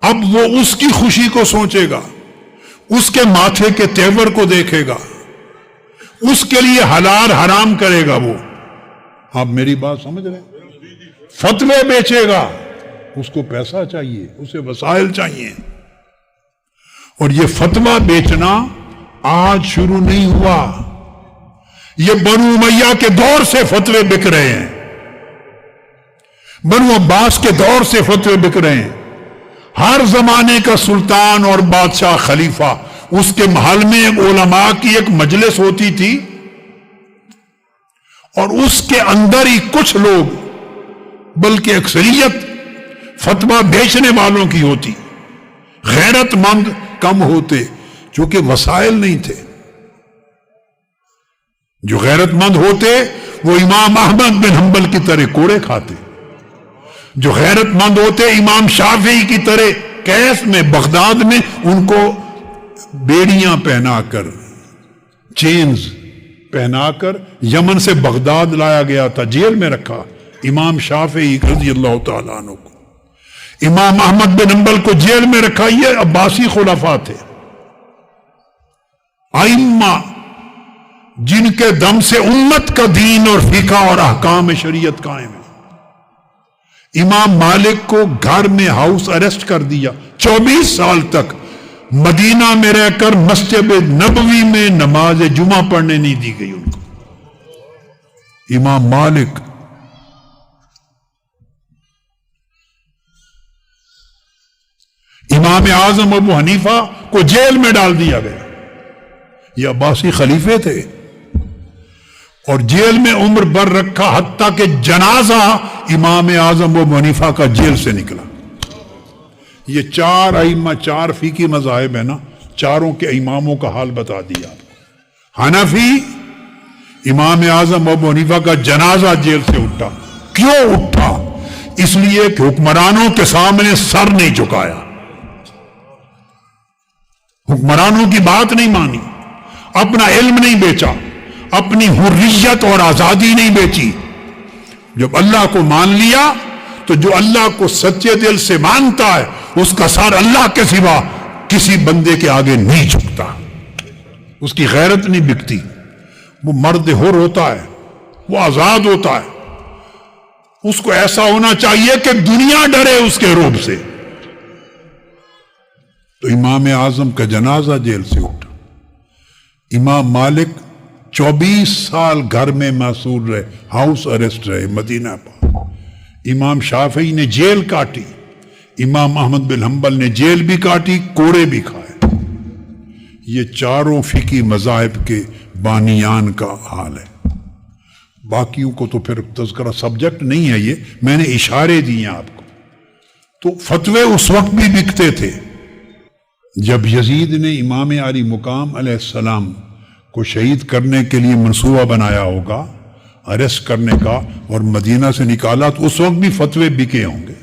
اب وہ اس کی خوشی کو سوچے گا، اس کے ماتھے کے تیور کو دیکھے گا، اس کے لیے حلال حرام کرے گا وہ. آپ میری بات سمجھ رہے ہیں؟ فتوے بیچے گا، اس کو پیسہ چاہیے، اسے وسائل چاہیے. اور یہ فتویٰ بیچنا آج شروع نہیں ہوا، یہ بنو امیہ کے دور سے فتوے بک رہے ہیں، بنو عباس کے دور سے فتوے بک رہے ہیں. ہر زمانے کا سلطان اور بادشاہ خلیفہ، اس کے محل میں علماء کی ایک مجلس ہوتی تھی، اور اس کے اندر ہی کچھ لوگ، بلکہ اکثریت فتویٰ بیچنے والوں کی ہوتی. غیرت مند کم ہوتے، چونکہ وسائل نہیں تھے. جو غیرت مند ہوتے وہ امام احمد بن حنبل کی طرح کوڑے کھاتے. جو غیرت مند ہوتے امام شافعی کی طرح کیس میں بغداد میں ان کو بیڑیاں پہنا کر، چینز پہنا کر یمن سے بغداد لایا گیا تھا، جیل میں رکھا امام شافعی رضی اللہ تعالیٰ عنہ کو. امام احمد بن حنبل کو جیل میں رکھا. یہ عباسی خلفاء تھے، ائمہ جن کے دم سے امت کا دین اور فقہ اور احکام شریعت قائم ہے. امام مالک کو گھر میں ہاؤس اریسٹ کر دیا، 24 سال تک مدینہ میں رہ کر مسجد نبوی میں نماز جمعہ پڑھنے نہیں دی گئی ان کو. امام مالک. امام اعظم ابو حنیفہ کو جیل میں ڈال دیا گیا. یہ عباسی خلیفے تھے، اور جیل میں عمر بھر رکھا، حتیٰ کہ جنازہ امام اعظم ابو حنیفہ کا جیل سے نکلا. یہ 4 ائمہ، 4 فقہی مذاہب ہیں نا، چاروں کے اماموں کا حال بتا دیا. حنفی امام اعظم ابو حنیفہ کا جنازہ جیل سے اٹھا. کیوں اٹھا؟ اس لیے کہ حکمرانوں کے سامنے سر نہیں جھکایا، حکمرانوں کی بات نہیں مانی، اپنا علم نہیں بیچا، اپنی حریت اور آزادی نہیں بیچی. جب اللہ کو مان لیا تو جو اللہ کو سچے دل سے مانتا ہے اس کا سر اللہ کے سوا کسی بندے کے آگے نہیں جھکتا. اس کی غیرت نہیں بکتی. وہ مرد حر ہوتا ہے، وہ آزاد ہوتا ہے. اس کو ایسا ہونا چاہیے کہ دنیا ڈرے اس کے رعب سے. تو امام اعظم کا جنازہ جیل سے اٹھا. امام مالک 24 سال گھر میں محصور رہے، ہاؤس اریسٹ رہے مدینہ پر. امام شافعی نے جیل کاٹی، امام احمد بن حنبل نے جیل بھی کاٹی، کوڑے بھی کھائے. یہ چاروں فقہی مذاہب کے بانیان کا حال ہے. باقیوں کو تو پھر تذکرہ سبجیکٹ نہیں ہے، یہ میں نے اشارے دیے آپ کو. تو فتوے اس وقت بھی بکتے تھے جب یزید نے امام علی مقام علیہ السلام کو شہید کرنے کے لیے منصوبہ بنایا ہوگا، اریسٹ کرنے کا، اور مدینہ سے نکالا، تو اس وقت بھی فتوے بکے ہوں گے.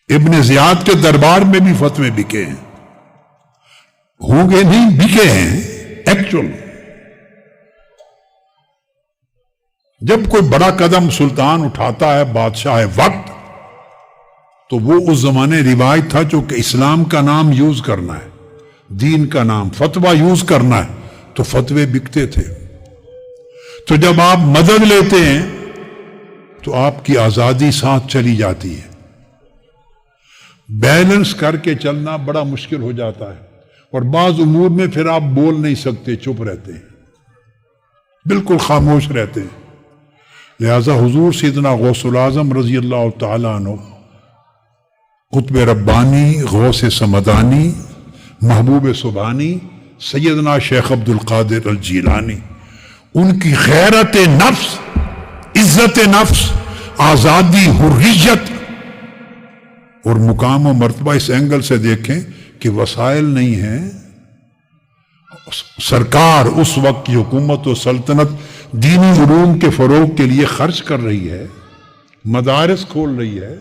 ابن زیاد کے دربار میں بھی فتوے بکے ہیں، ہوں گے نہیں، بکے ہیں ایکچول. جب کوئی بڑا قدم سلطان اٹھاتا ہے، بادشاہ ہے وقت، تو وہ اس زمانے روایت تھا جو کہ اسلام کا نام یوز کرنا ہے، دین کا نام، فتویٰ یوز کرنا ہے، تو فتوے بکتے تھے. تو جب آپ مدد لیتے ہیں تو آپ کی آزادی ساتھ چلی جاتی ہے. بیلنس کر کے چلنا بڑا مشکل ہو جاتا ہے، اور بعض امور میں پھر آپ بول نہیں سکتے، چپ رہتے ہیں، بالکل خاموش رہتے ہیں. لہذا حضور سیدنا غوث الاعظم رضی اللہ تعالیٰ عنہ، قطب ربانی، غوث سمدانی، محبوب سبحانی، سیدنا شیخ عبد القادر الجیلانی، ان کی غیرت نفس، عزت نفس، آزادی، حریت اور مقام و مرتبہ اس اینگل سے دیکھیں کہ وسائل نہیں ہیں. سرکار اس وقت کی حکومت و سلطنت دینی علوم کے فروغ کے لیے خرچ کر رہی ہے، مدارس کھول رہی ہے،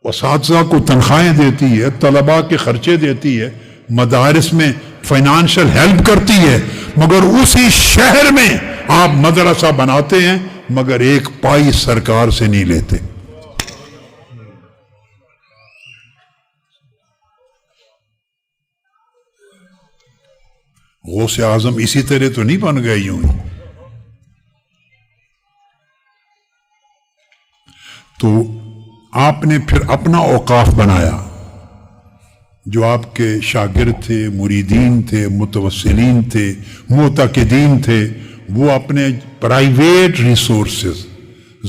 اساتذہ کو تنخواہیں دیتی ہے، طلباء کے خرچے دیتی ہے، مدارس میں فائنانشل ہیلپ کرتی ہے، مگر اسی شہر میں آپ مدرسہ بناتے ہیں مگر ایک پائی سرکار سے نہیں لیتے. غوث اعظم اسی طرح تو نہیں بن گئے یوں ہی. تو آپ نے پھر اپنا اوقاف بنایا. جو آپ کے شاگرد تھے، مریدین تھے، متوسلین تھے، معتقدین تھے، وہ اپنے پرائیویٹ ریسورسز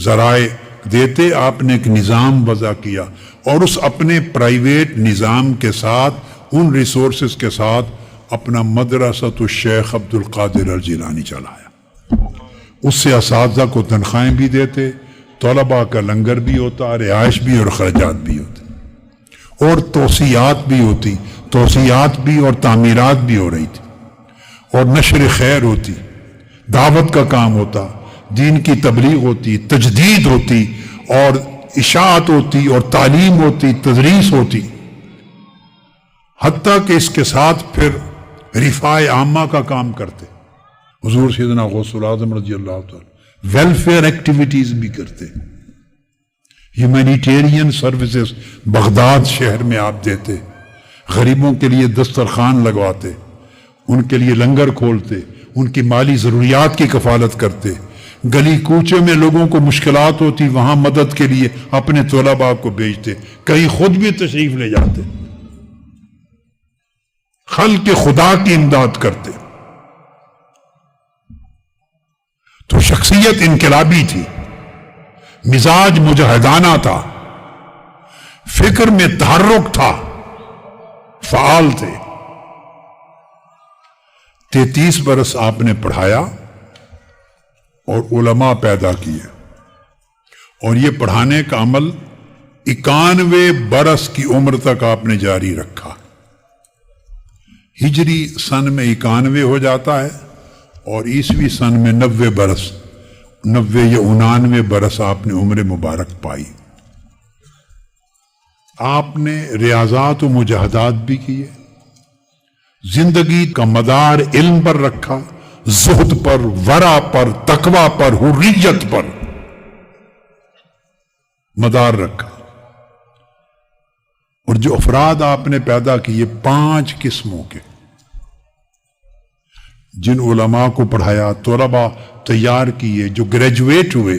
ذرائع دیتے. آپ نے ایک نظام وضع کیا اور اس اپنے پرائیویٹ نظام کے ساتھ، ان ریسورسز کے ساتھ اپنا مدرسۃ الشیخ عبد القادر الجیلانی چلایا. اس سے اساتذہ کو تنخواہیں بھی دیتے، طلباء کا لنگر بھی ہوتا، رہائش بھی اور خرچات بھی ہوتے، اور توسیعات بھی ہوتی، توسیعات بھی اور تعمیرات بھی ہو رہی تھی، اور نشر خیر ہوتی، دعوت کا کام ہوتا، دین کی تبلیغ ہوتی، تجدید ہوتی، اور اشاعت ہوتی، اور تعلیم ہوتی، تدریس ہوتی. حتیٰ کہ اس کے ساتھ پھر رفاع عامہ کا کام کرتے. حضور سیدنا غوث الاعظم رضی اللہ تعالی ویلفیئر ایکٹیویٹیز بھی کرتے. ہیومینیٹیرین سروسز بغداد شہر میں آپ دیتے، غریبوں کے لیے دسترخوان لگواتے، ان کے لیے لنگر کھولتے، ان کی مالی ضروریات کی کفالت کرتے. گلی کوچے میں لوگوں کو مشکلات ہوتی، وہاں مدد کے لیے اپنے طلباء کو بھیجتے، کہیں خود بھی تشریف لے جاتے، خلق خدا کی امداد کرتے. تو شخصیت انقلابی تھی، مزاج مجاہدانہ تھا، فکر میں تحرک تھا، فعال تھے. 33 برس آپ نے پڑھایا اور علماء پیدا کیے، اور یہ پڑھانے کا عمل 91 برس کی عمر تک آپ نے جاری رکھا. ہجری سن میں 91 ہو جاتا ہے اور عیسوی سن میں 90 برس، 90 یا 99 برس آپ نے عمر مبارک پائی. آپ نے ریاضات و مجاہدات بھی کیے، زندگی کا مدار علم پر رکھا، زہد پر، ورع پر، تقوی پر، حریت پر مدار رکھا. اور جو افراد آپ نے پیدا کیے 5 قسموں کے، جن علماء کو پڑھایا، طلباء تیار کیے، جو گریجویٹ ہوئے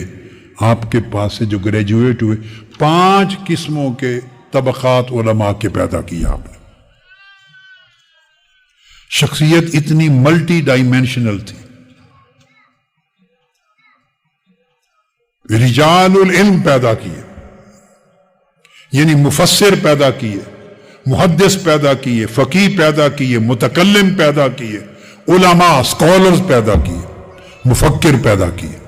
آپ کے پاس سے، جو گریجویٹ ہوئے، 5 قسموں کے طبقات علماء کے پیدا کیا آپ نے. شخصیت اتنی ملٹی ڈائمینشنل تھی. رجال العلم پیدا کیے، یعنی مفسر پیدا کیے، محدث پیدا کیے، فقیہ پیدا کیے، متکلم پیدا کیے، علماء اسکالرز پیدا کیے، مفکر پیدا کیے.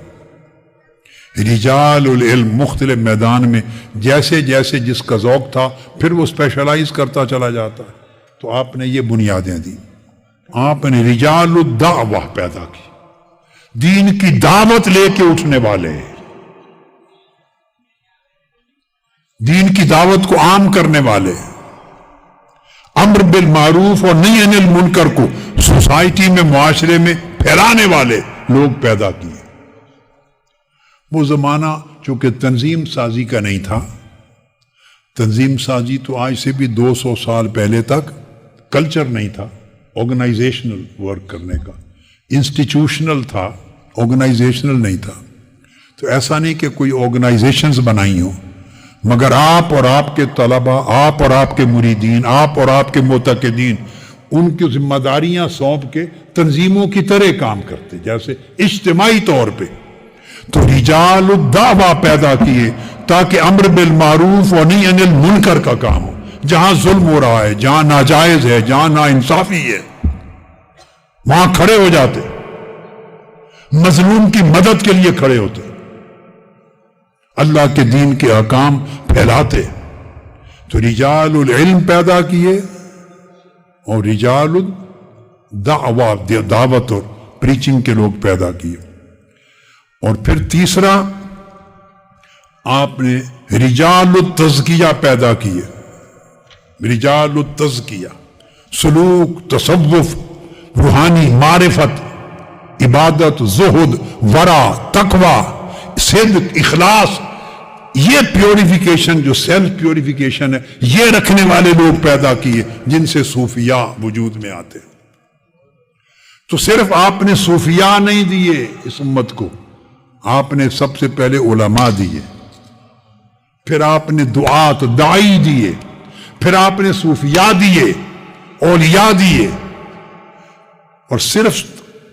رجال العلم مختلف میدان میں جیسے جیسے جس کا ذوق تھا پھر وہ اسپیشلائز کرتا چلا جاتا ہے. تو آپ نے یہ بنیادیں دی. آپ نے رجال الدعوہ پیدا کی، دین کی دعوت لے کے اٹھنے والے، دین کی دعوت کو عام کرنے والے، امر بالمعروف اور نہی عن المنکر کو سوسائٹی میں، معاشرے میں پھیلانے والے لوگ پیدا کیے. وہ زمانہ چونکہ تنظیم سازی کا نہیں تھا. تنظیم سازی تو آج سے بھی 200 سال پہلے تک کلچر نہیں تھا آرگنائزیشنل ورک کرنے کا، انسٹیٹیوشنل تھا، آرگنائزیشنل نہیں تھا. تو ایسا نہیں کہ کوئی آرگنائزیشنز بنائی ہوں، مگر آپ اور آپ کے طلباء، آپ اور آپ کے مریدین، آپ اور آپ کے معتقدین ان کی ذمہ داریاں سونپ کے تنظیموں کی طرح کام کرتے، جیسے اجتماعی طور پہ. تو رجال الدعوہ پیدا کیے تاکہ امر بالمعروف اور نہی عن المنکر کا کام ہو. جہاں ظلم ہو رہا ہے، جہاں ناجائز ہے، جہاں ناانصافی ہے، وہاں کھڑے ہو جاتے، مظلوم کی مدد کے لیے کھڑے ہوتے، اللہ کے دین کے احکام پھیلاتے. تو رجال العلم پیدا کیے اور رجال الدعوہ، دعوت اور پریچنگ کے لوگ پیدا کیے. اور پھر تیسرا آپ نے رجال التزکیہ پیدا کیے. رجال التزکیہ، سلوک، تصوف، روحانی معرفت، عبادت، زہد، ورع، تقوی، صدق، اخلاص، یہ پیوریفیکیشن جو سیلف پیوریفیکیشن ہے، یہ رکھنے والے لوگ پیدا کیے جن سے صوفیاء وجود میں آتے. تو صرف آپ نے صوفیاء نہیں دیے اس امت کو، آپ نے سب سے پہلے علماء دیے، پھر آپ نے دعات دائی دیے، پھر آپ نے صوفیاء دیے، اولیاء دیے، اور صرف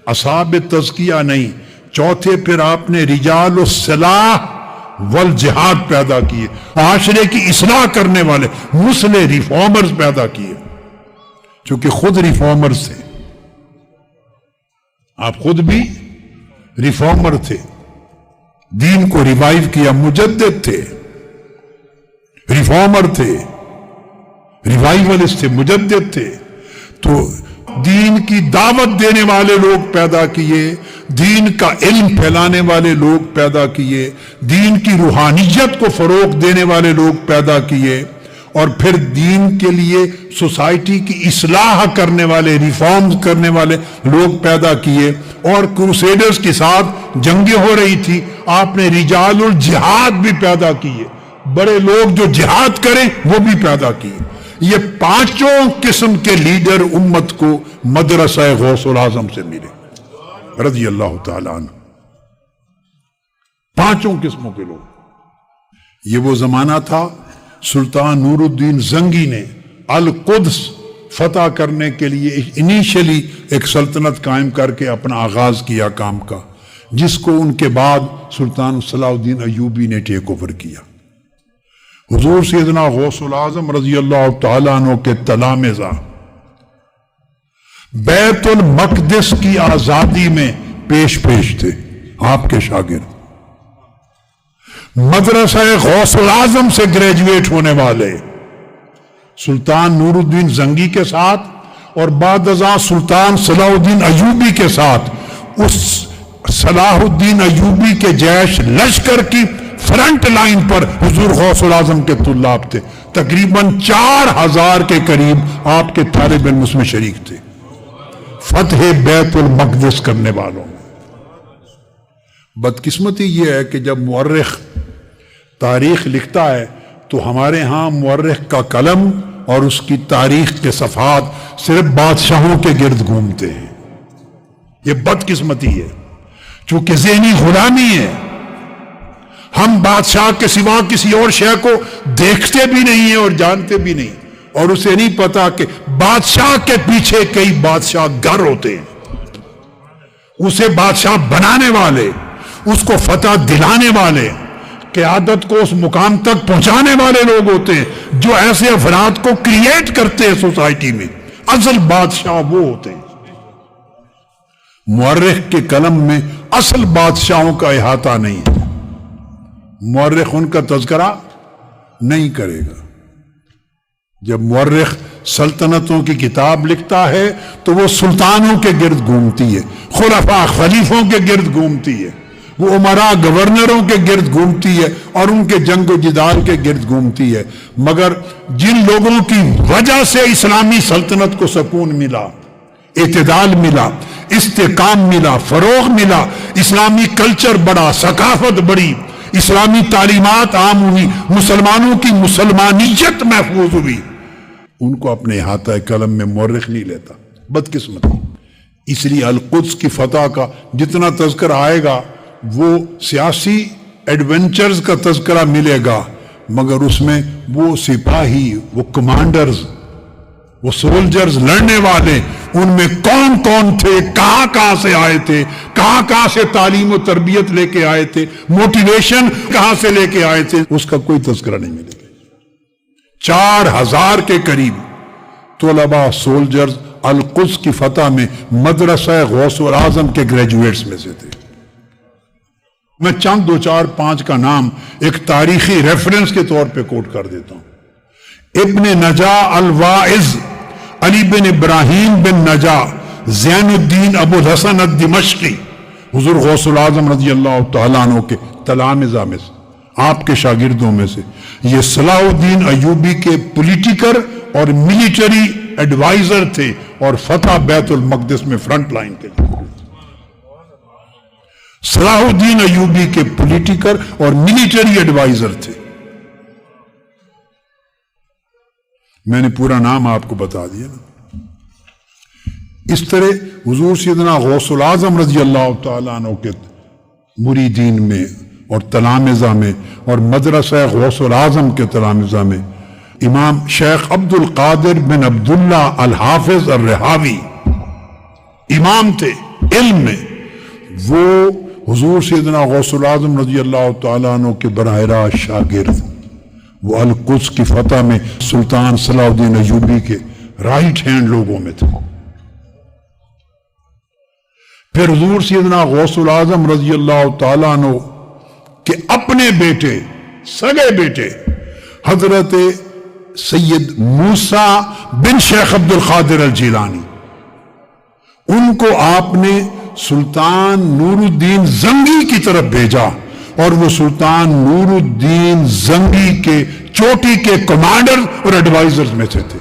اصحاب تزکیہ نہیں، چوتھے پھر آپ نے رجال الصلاح والجہاد پیدا کیے، معاشرے کی اصلاح کرنے والے مصلح ریفارمرز پیدا کیے، چونکہ خود ریفارمرز تھے، آپ خود بھی ریفارمر تھے، دین کو ریوائیو کیا، مجدد تھے، ریفارمر تھے، ریوائیولسٹ تھے، مجدد تھے، تو دین کی دعوت دینے والے لوگ پیدا کیے، دین کا علم پھیلانے والے لوگ پیدا کیے، دین کی روحانیت کو فروغ دینے والے لوگ پیدا کیے، اور پھر دین کے لیے سوسائٹی کی اصلاح کرنے والے، ریفارمز کرنے والے لوگ پیدا کیے، اور کروسیڈرز کے ساتھ جنگیں ہو رہی تھی، آپ نے رجال الجہاد بھی پیدا کیے، بڑے لوگ جو جہاد کریں وہ بھی پیدا کیے۔ یہ پانچوں قسم کے لیڈر امت کو مدرسہ غوث العظم سے ملے رضی اللہ تعالیٰ عنہ، پانچوں قسموں کے لوگ۔ یہ وہ زمانہ تھا سلطان نور الدین زنگی نے القدس فتح کرنے کے لیے انیشلی ایک سلطنت قائم کر کے اپنا آغاز کیا کام کا، جس کو ان کے بعد سلطان صلاح الدین ایوبی نے ٹیک اوور کیا۔ حضور سیدنا غوث العظم رضی اللہ تعالیٰ عنہ کے تلامذہ بیت المقدس کی آزادی میں پیش تھے، آپ کے شاگرد مدرسہ غوث العظم سے گریجویٹ ہونے والے سلطان نور الدین زنگی کے ساتھ اور بعد ازاں سلطان صلاح الدین ایوبی کے ساتھ اس صلاح الدین ایوبی کے جیش لشکر کی فرنٹ لائن پر حضور غوث العظم کے طلاب تھے، تقریباً 4000 کے قریب آپ کے طالب علم اس میں شریک تھے، فتح بیت المقدس کرنے والوں میں۔ بدقسمتی یہ ہے کہ جب مورخ تاریخ لکھتا ہے تو ہمارے ہاں مورخ کا قلم اور اس کی تاریخ کے صفحات صرف بادشاہوں کے گرد گھومتے ہیں، یہ بدقسمتی ہے، چونکہ ذہنی غلامی ہے۔ ہم بادشاہ کے سوا کسی اور شے کو دیکھتے بھی نہیں ہیں اور جانتے بھی نہیں، اور اسے نہیں پتا کہ بادشاہ کے پیچھے کئی بادشاہ گر ہوتے ہیں، اسے بادشاہ بنانے والے، اس کو فتح دلانے والے، قیادت کو اس مقام تک پہنچانے والے لوگ ہوتے ہیں جو ایسے افراد کو کریٹ کرتے ہیں سوسائٹی میں، اصل بادشاہ وہ ہوتے ہیں۔ مورخ کے قلم میں اصل بادشاہوں کا احاطہ نہیں ہے، مورخ ان کا تذکرہ نہیں کرے گا۔ جب مورخ سلطنتوں کی کتاب لکھتا ہے تو وہ سلطانوں کے گرد گھومتی ہے، خلفاء خلیفوں کے گرد گھومتی ہے، وہ امراء گورنروں کے گرد گھومتی ہے اور ان کے جنگ و جدال کے گرد گھومتی ہے۔ مگر جن لوگوں کی وجہ سے اسلامی سلطنت کو سکون ملا، اعتدال ملا، استحکام ملا، فروغ ملا، اسلامی کلچر بڑا، ثقافت بڑی، اسلامی تعلیمات عام ہوئی، مسلمانوں کی مسلمانیت محفوظ ہوئی، ان کو اپنے احاطہ قلم میں مورخ نہیں لیتا، بدقسمتی۔ اس لیے القدس کی فتح کا جتنا تذکرہ آئے گا وہ سیاسی ایڈونچرز کا تذکرہ ملے گا، مگر اس میں وہ سپاہی، وہ کمانڈرز، وہ سولجرز، لڑنے والے، ان میں کون کون تھے، کہاں سے آئے تھے، کہاں سے تعلیم و تربیت لے کے آئے تھے، موٹیویشن کہاں سے لے کے آئے تھے، اس کا کوئی تذکرہ نہیں ملے گا۔ 4000 کے قریب طلباء، سولجرز القدس کی فتح میں مدرسہ غوث العظم کے گریجویٹس میں سے تھے۔ میں چند 2 4 5 کا نام ایک تاریخی ریفرنس کے طور پہ کوٹ کر دیتا ہوں۔ ابن نجا الواعظ علی بن ابراہیم بن نجا زین الدین ابو الحسن الدمشقی، حضور غوث العظم رضی اللہ تعالیٰ عنہ کے تلامذہ میں سے، آپ کے شاگردوں میں سے، یہ صلاح الدین ایوبی کے پولیٹیکل اور ملیٹری ایڈوائزر تھے اور فتح بیت المقدس میں فرنٹ لائن کے لیے۔ صلاح الدین ایوبی کے پولیٹیکل اور ملیٹری ایڈوائزر تھے۔ میں نے پورا نام آپ کو بتا دیا نا۔ اس طرح حضور سیدنا غوث العظم رضی اللہ تعالیٰ عنہ کے مریدین میں اور تلامذہ میں اور مدرسہ غوث العظم کے تلامذہ میں امام شیخ عبد القادر بن عبداللہ الحافظ الرحاوی امام تھے علم میں. وہ حضور سیدنا غوث العظم رضی اللہ تعالیٰ عنہ کے براہ راست شاگرد، وہ القدس کی فتح میں سلطان صلاح الدین ایوبی کے رائٹ ہینڈ لوگوں میں تھے. پھر حضور سیدنا غوث العظم رضی اللہ تعالیٰ عنہ کے اپنے بیٹے، سگے بیٹے حضرت سید موسیٰ بن شیخ عبد القادر الجیلانی، ان کو آپ نے سلطان نور الدین زنگی کی طرف بھیجا، اور وہ سلطان نور الدین زنگی کے چوٹی کے کمانڈر اور ایڈوائزرز میں سے تھے.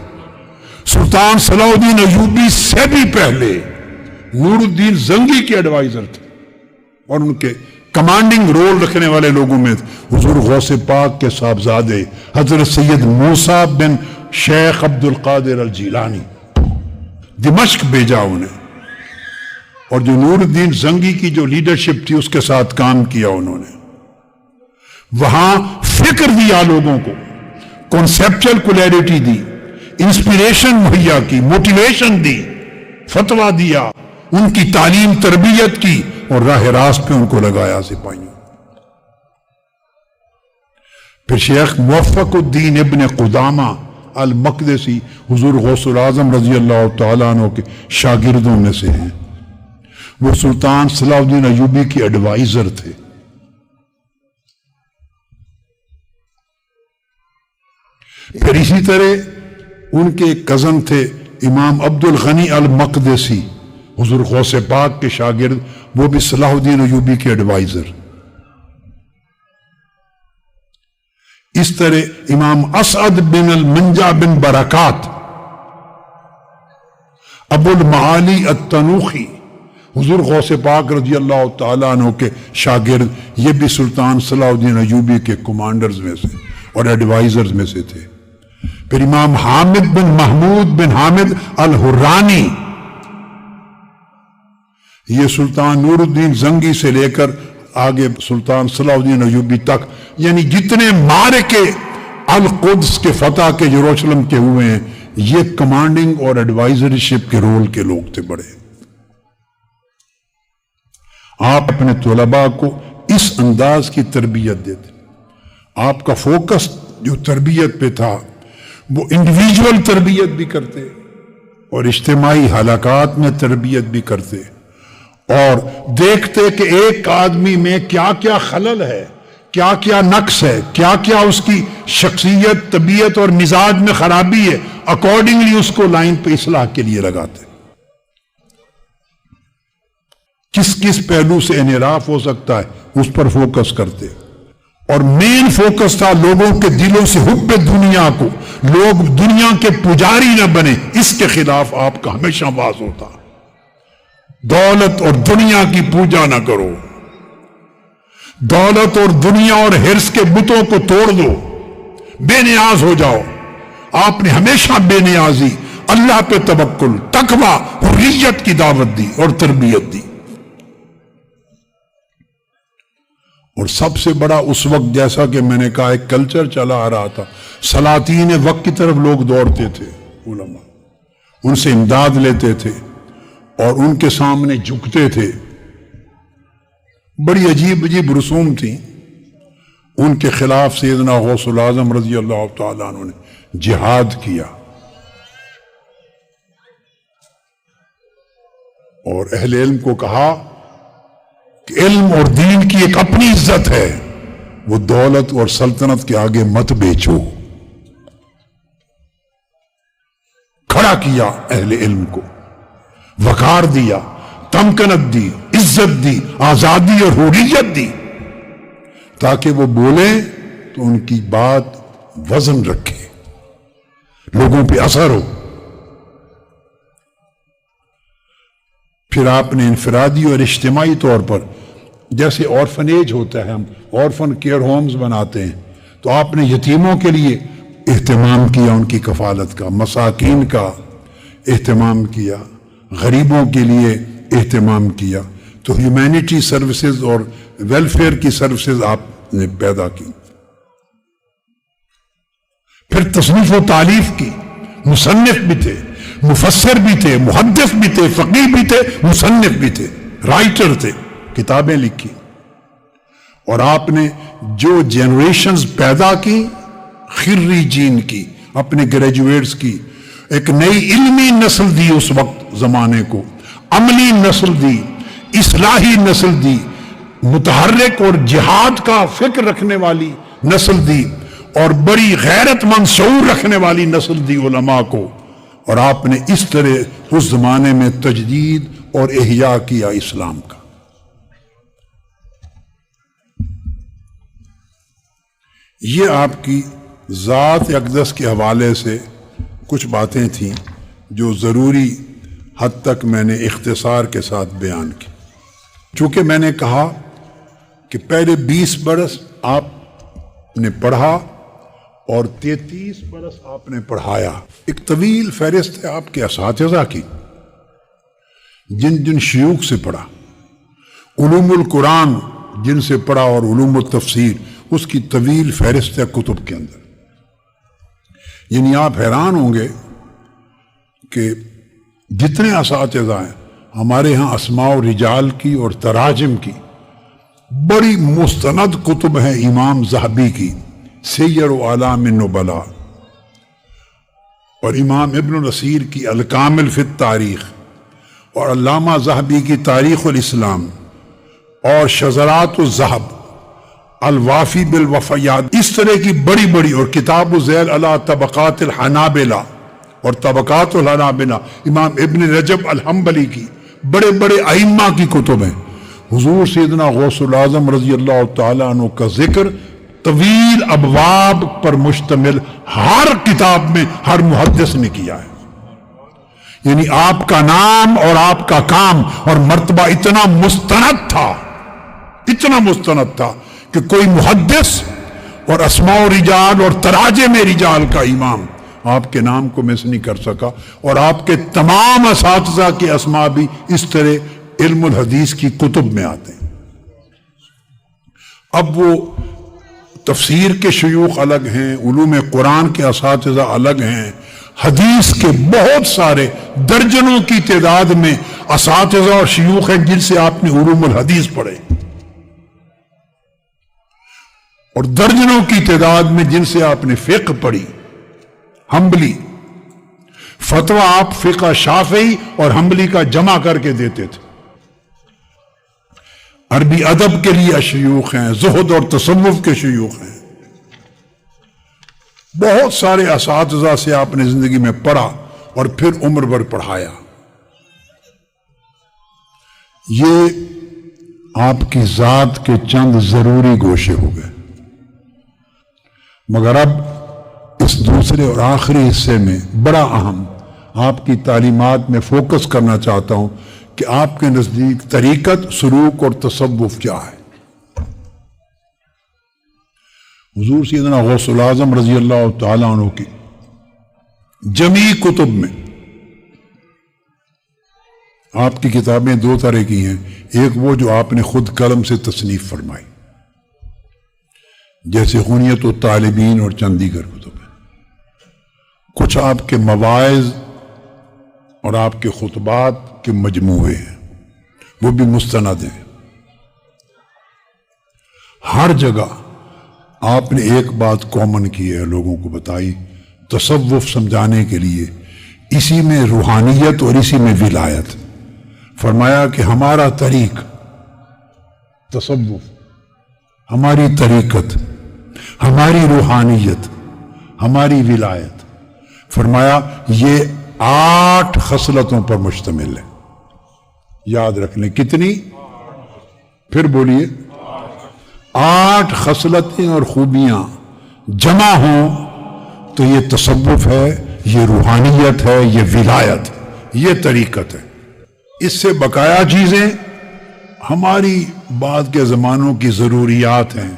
سلطان صلاح الدین ایوبی سے بھی پہلے نور الدین زنگی کے ایڈوائزر تھے، اور ان کے کمانڈنگ رول رکھنے والے لوگوں میں حضور غوث پاک کے صاحبزادے حضرت سید موسیٰ بن شیخ عبد القادر الجیلانی. دمشق بھیجا انہیں، اور جو نور الدین زنگی کی جو لیڈرشپ تھی اس کے ساتھ کام کیا انہوں نے. وہاں فکر دیا لوگوں کو، کانسیپچل کلیئرٹی دی، انسپیریشن مہیا کی، موٹیویشن دی، فتویٰ دیا، ان کی تعلیم تربیت کی، اور راہ راست پہ ان کو لگایا سپاہیوں. پھر شیخ موفق الدین ابن قدامہ المقدسی حضور غوث العظم رضی اللہ تعالیٰ عنہ کے شاگردوں میں سے ہیں. وہ سلطان صلاح الدین ایوبی کے ایڈوائزر تھے. پھر اسی طرح ان کے کزن تھے امام عبد الغنی المقدسی حضور غوث پاک کے شاگرد، وہ بھی صلاح الدین ایوبی کے ایڈوائزر. اس طرح امام اسعد بن المنجا بن برکات ابو المعالی التنوخی حضور غوث پاک رضی اللہ تعالیٰ عنہ کے شاگرد، یہ بھی سلطان صلاح الدین ایوبی کے کمانڈرز میں سے اور ایڈوائزرز میں سے تھے. پھر امام حامد بن محمود بن حامد الحرانی، یہ سلطان نور الدین زنگی سے لے کر آگے سلطان صلاح الدین ایوبی تک، یعنی جتنے معرکے القدس کے فتح کے یروشلم کے ہوئے ہیں، یہ کمانڈنگ اور ایڈوائزرشپ کے رول کے لوگ تھے بڑے. آپ اپنے طلباء کو اس انداز کی تربیت دیتے. آپ کا فوکس جو تربیت پہ تھا وہ انڈیویجول تربیت بھی کرتے اور اجتماعی حلقات میں تربیت بھی کرتے، اور دیکھتے کہ ایک آدمی میں کیا کیا خلل ہے، کیا کیا نقص ہے، کیا کیا اس کی شخصیت، طبیعت اور مزاج میں خرابی ہے، اکارڈنگلی اس کو لائن پہ اصلاح کے لیے لگاتے. کس کس پہلو سے انحراف ہو سکتا ہے اس پر فوکس کرتے. اور مین فوکس تھا لوگوں کے دلوں سے حب دنیا کو، لوگ دنیا کے پجاری نہ بنے، اس کے خلاف آپ کا ہمیشہ باز ہوتا. دولت اور دنیا کی پوجا نہ کرو، دولت اور دنیا اور حرص کے بتوں کو توڑ دو، بے نیاز ہو جاؤ. آپ نے ہمیشہ بے نیازی، اللہ پہ توکل، تقوی، حریت کی دعوت دی اور تربیت دی. اور سب سے بڑا اس وقت، جیسا کہ میں نے کہا، ایک کلچر چلا آ رہا تھا، سلاطین وقت کی طرف لوگ دوڑتے تھے، علماء ان سے امداد لیتے تھے اور ان کے سامنے جھکتے تھے. بڑی عجیب عجیب رسوم تھیں. ان کے خلاف سیدنا غوث العظم رضی اللہ تعالیٰ عنہ نے جہاد کیا، اور اہل علم کو کہا کہ علم اور دین کی ایک اپنی عزت ہے، وہ دولت اور سلطنت کے آگے مت بیچو. کھڑا کیا اہل علم کو، وقار دیا، تمکنت دی، عزت دی، آزادی اور حریت دی، تاکہ وہ بولیں تو ان کی بات وزن رکھے، لوگوں پہ اثر ہو. پھر آپ نے انفرادی اور اجتماعی طور پر، جیسے آرفنیج ہوتا ہے، ہم آرفن کیئر ہومز بناتے ہیں، تو آپ نے یتیموں کے لیے اہتمام کیا، ان کی کفالت کا، مساکین کا اہتمام کیا. غریبوں کے لیے اہتمام کیا، تو ہیومینٹی سروسز اور ویلفیئر کی سروسز آپ نے پیدا کی۔ پھر تصنیف و تالیف کی، مصنف بھی تھے، مفسر بھی تھے، محدث بھی تھے، فقیہ بھی تھے، مصنف بھی تھے، رائٹر تھے، کتابیں لکھی۔ اور آپ نے جو جنریشنز پیدا کی خريجین کی، اپنے گریجویٹس کی، ایک نئی علمی نسل دی اس وقت زمانے کو، عملی نسل دی، اصلاحی نسل دی، متحرک اور جہاد کا فکر رکھنے والی نسل دی، اور بڑی غیرت مند شعور رکھنے والی نسل دی علماء کو۔ اور آپ نے اس طرح اس زمانے میں تجدید اور احیاء کیا اسلام کا۔ یہ آپ کی ذات اقدس کے حوالے سے کچھ باتیں تھیں جو ضروری حد تک میں نے اختصار کے ساتھ بیان کی۔ چونکہ میں نے کہا کہ پہلے 20 برس آپ نے پڑھا اور 33 برس آپ نے پڑھایا، ایک طویل فہرست ہے آپ کے اساتذہ کی جن جن شیوخ سے پڑھا، علوم القرآن جن سے پڑھا اور علوم التفسیر، اس کی طویل فہرست ہے کتب کے اندر۔ یعنی آپ حیران ہوں گے کہ جتنے اساتذہ ہیں ہمارے ہاں اسماء و رجال کی اور تراجم کی بڑی مستند کتب ہیں، امام ذہبی کی سیر و اعلام النبلاء، اور امام ابن الاسیر کی الکامل فی التاریخ، اور علامہ ذہبی کی تاریخ الاسلام، اور شذرات الذہب، الوافی بالوفیات، اس طرح کی بڑی بڑی، اور کتاب الذیل علی طبقات الحنابلہ اور طبقات الحنابلہ امام ابن رجب الحنبلی کی بڑے بڑے ائمہ کی کتب ہیں۔ حضور سیدنا غوث الاعظم رضی اللہ تعالیٰ عنہ کا ذکر طویل ابواب پر مشتمل ہر کتاب میں ہر محدث نے کیا ہے۔ یعنی آپ کا نام اور آپ کا کام اور مرتبہ اتنا مستند تھا کہ کوئی محدث اور اسماء و رجال اور تراجم رجال کا امام آپ کے نام کو مس نہیں کر سکا، اور آپ کے تمام اساتذہ کے اسماء بھی اس طرح علم الحدیث کی کتب میں آتے ہیں۔ اب وہ تفسیر کے شیوخ الگ ہیں، علوم قرآن کے اساتذہ الگ ہیں، حدیث کے بہت سارے درجنوں کی تعداد میں اساتذہ اور شیوخ ہیں جن سے آپ نے علوم الحدیث پڑھے، اور درجنوں کی تعداد میں جن سے آپ نے فقہ پڑھی، حنبلی فتویٰ آپ فقہ شافعی اور حنبلی کا جمع کر کے دیتے تھے۔ عربی ادب کے لیے شیوخ ہیں، زہد اور تصوف کے شیوخ ہیں، بہت سارے اساتذہ سے آپ نے زندگی میں پڑھا اور پھر عمر بھر پڑھایا۔ یہ آپ کی ذات کے چند ضروری گوشے ہو گئے، مگر اب اس دوسرے اور آخری حصے میں بڑا اہم آپ کی تعلیمات میں فوکس کرنا چاہتا ہوں کہ آپ کے نزدیک طریقت، سلوک اور تصوف کیا ہے۔ حضور سیدنا غوث الاعظم رضی اللہ تعالیٰ عنہ کی جمی کتب میں آپ کی کتابیں دو طرح کی ہیں، ایک وہ جو آپ نے خود قلم سے تصنیف فرمائی جیسے غنیت الطالبین اور چند دیگر کتب ہیں، کچھ آپ کے مواعظ اور آپ کے خطبات کے مجموعے ہیں، وہ بھی مستند ہیں۔ ہر جگہ آپ نے ایک بات کامن کی ہے، لوگوں کو بتائی، تصوف سمجھانے کے لیے اسی میں روحانیت اور اسی میں ولایت۔ فرمایا کہ ہمارا طریق تصوف، ہماری طریقت، ہماری روحانیت، ہماری ولایت، فرمایا یہ 8 خصلتوں پر مشتمل ہے۔ یاد رکھ لیں کتنی؟ پھر بولیے 8 خصلتیں اور خوبیاں جمع ہوں تو یہ تصوف ہے، یہ روحانیت ہے، یہ ولایت، یہ طریقت ہے۔ اس سے بقایا چیزیں ہماری بعد کے زمانوں کی ضروریات ہیں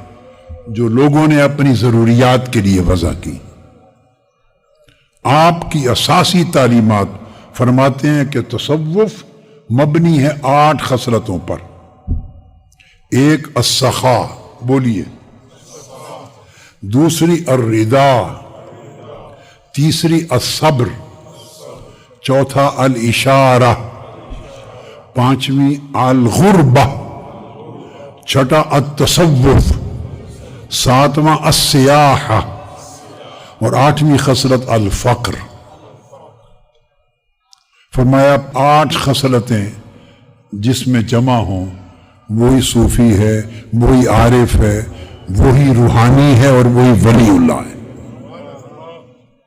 جو لوگوں نے اپنی ضروریات کے لیے وضع کی۔ آپ کی اساسی تعلیمات فرماتے ہیں کہ تصوف مبنی ہے 8 خصلتوں پر. ایک السخا، بولیے، دوسری الرضا، تیسری الصبر، چوتھا الاشارہ، پانچویں الغربہ، چھٹا التصوف، ساتواں السیاحہ، اور 8ویں خصلت الفقر. فرمایا 8 خصلتیں جس میں جمع ہوں وہی صوفی ہے، وہی عارف ہے، وہی روحانی ہے اور وہی ولی اللہ ہے.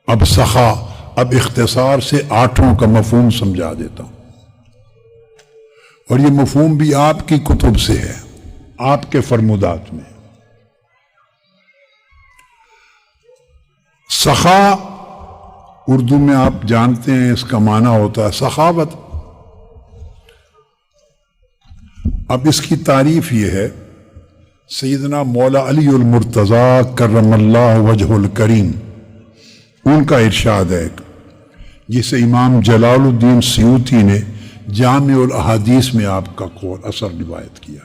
اب سخا، اب اختصار سے 8 کا مفہوم سمجھا دیتا ہوں، اور یہ مفہوم بھی آپ کی کتب سے ہے، آپ کے فرمودات میں. سخا اردو میں آپ جانتے ہیں اس کا معنی ہوتا ہے سخاوت. اب اس کی تعریف یہ ہے، سیدنا مولا علی المرتضیٰ کرم اللہ وجہ الکریم، ان کا ارشاد ہے جسے امام جلال الدین سیوطی نے جامع الاحادیث میں آپ کا قول اثر روایت کیا.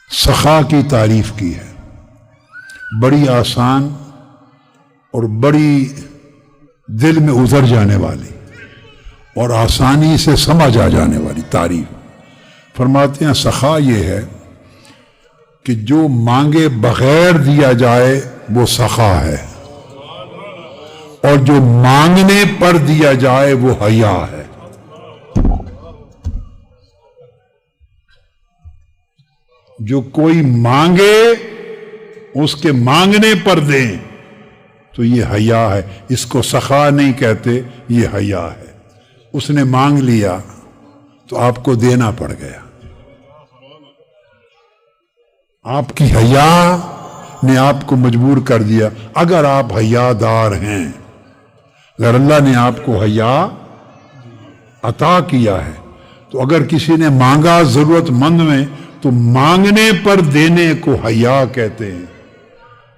سخا کی تعریف کی ہے، بڑی آسان اور بڑی دل میں اتر جانے والی اور آسانی سے سمجھ آ جانے والی تعریف. فرماتے ہیں سخا یہ ہے کہ جو مانگے بغیر دیا جائے وہ سخا ہے، اور جو مانگنے پر دیا جائے وہ حیا ہے. جو کوئی مانگے اس کے مانگنے پر دیں تو یہ حیا ہے. اس کو سخا نہیں کہتے، یہ حیا ہے. اس نے مانگ لیا تو آپ کو دینا پڑ گیا. آپ کی حیا نے آپ کو مجبور کر دیا. اگر آپ حیا دار ہیں، اگر اللہ نے آپ کو حیا عطا کیا ہے، تو اگر کسی نے مانگا ضرورت مند میں تو مانگنے پر دینے کو حیا کہتے ہیں.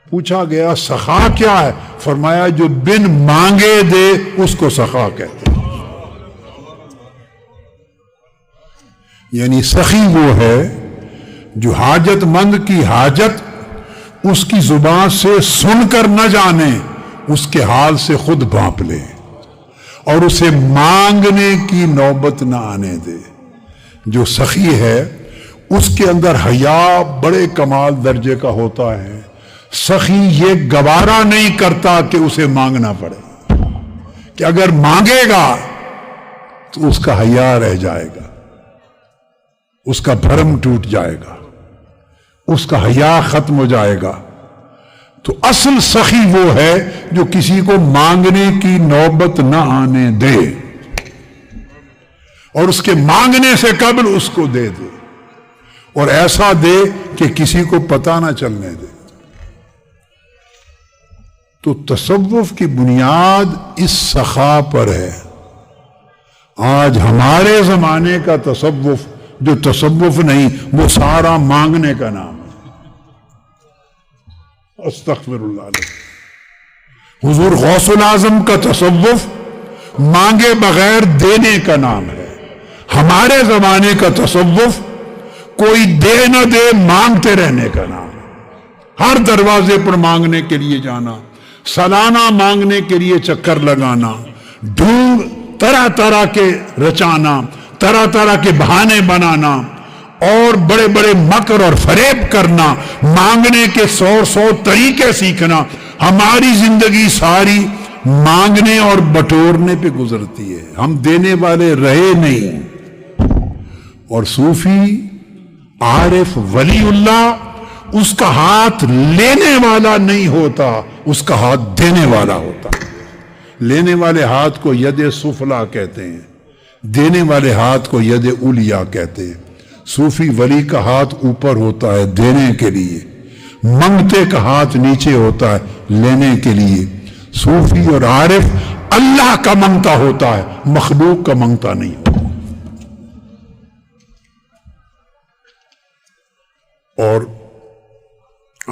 پوچھا گیا سخا کیا ہے؟ فرمایا جو بن مانگے دے اس کو سخا کہتے ہیں. یعنی سخی وہ ہے جو حاجت مند کی حاجت اس کی زبان سے سن کر نہ جانے، اس کے حال سے خود بھانپ لے اور اسے مانگنے کی نوبت نہ آنے دے. جو سخی ہے اس کے اندر حیا بڑے کمال درجے کا ہوتا ہے. سخی یہ گوارا نہیں کرتا کہ اسے مانگنا پڑے، کہ اگر مانگے گا تو اس کا حیا رہ جائے گا، اس کا بھرم ٹوٹ جائے گا، اس کا حیا ختم ہو جائے گا. تو اصل سخی وہ ہے جو کسی کو مانگنے کی نوبت نہ آنے دے اور اس کے مانگنے سے قبل اس کو دے دے، اور ایسا دے کہ کسی کو پتہ نہ چلنے دے. تو تصوف کی بنیاد اس سخا پر ہے. آج ہمارے زمانے کا تصوف جو تصوف نہیں، وہ سارا مانگنے کا نام ہے. استغفر اللہ علیہ. حضور غوث العظم کا تصوف مانگے بغیر دینے کا نام ہے. ہمارے زمانے کا تصوف کوئی دے نہ دے مانگتے رہنے کا نام ہے. ہر دروازے پر مانگنے کے لیے جانا، سالانہ مانگنے کے لیے چکر لگانا، ڈھونگ طرح طرح کے رچانا، طرح طرح کے بہانے بنانا اور بڑے بڑے مکر اور فریب کرنا، مانگنے کے 100 طریقے سیکھنا. ہماری زندگی ساری مانگنے اور بٹورنے پہ گزرتی ہے. ہم دینے والے رہے نہیں. اور صوفی، عارف، ولی اللہ اس کا ہاتھ لینے والا نہیں ہوتا، اس کا ہاتھ دینے والا ہوتا. لینے والے ہاتھ کو ید سفلا کہتے ہیں، دینے والے ہاتھ کو ید علیا کہتے ہیں. صوفی ولی کا ہاتھ اوپر ہوتا ہے دینے کے لیے، منگتے کا ہاتھ نیچے ہوتا ہے لینے کے لیے. صوفی اور عارف اللہ کا منگتا ہوتا ہے، مخلوق کا منگتا نہیں ہوتا. اور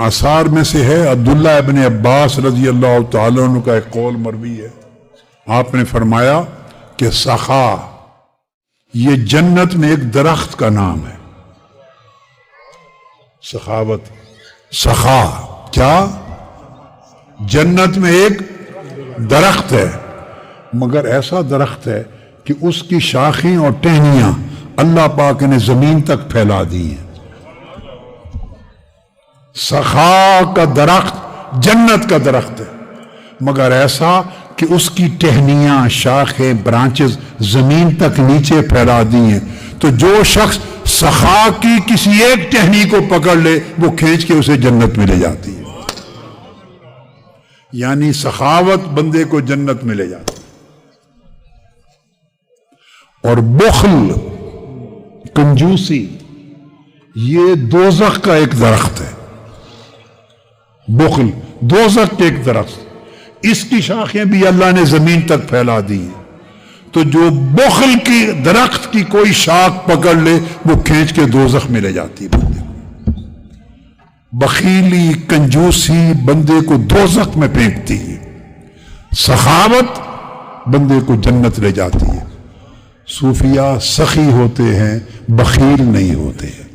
آثار میں سے ہے عبداللہ ابن عباس رضی اللہ تعالیٰ عنہ کا ایک قول مروی ہے. آپ نے فرمایا کہ سخا یہ جنت میں ایک درخت کا نام ہے. سخاوت، سخا کیا؟ جنت میں ایک درخت ہے، مگر ایسا درخت ہے کہ اس کی شاخیں اور ٹہنیاں اللہ پاک نے زمین تک پھیلا دی ہیں. سخا کا درخت جنت کا درخت ہے، مگر ایسا کہ اس کی ٹہنیاں، شاخیں، برانچز زمین تک نیچے پھیلا دی ہیں. تو جو شخص سخا کی کسی ایک ٹہنی کو پکڑ لے وہ کھینچ کے اسے جنت میں لے جاتی ہے. یعنی سخاوت بندے کو جنت میں لے جاتی ہے. اور بخل، کنجوسی، یہ دوزخ کا ایک درخت ہے. بخل دوزخ کے ایک درخت، اس کی شاخیں بھی اللہ نے زمین تک پھیلا دی ہیں. تو جو بخل کی درخت کی کوئی شاخ پکڑ لے وہ کھینچ کے دوزخ میں لے جاتی ہے بندے کو. بخیلی، کنجوسی بندے کو دوزخ میں پھینکتی ہے. سخاوت بندے کو جنت لے جاتی ہے. صوفیاء سخی ہوتے ہیں، بخیل نہیں ہوتے ہیں.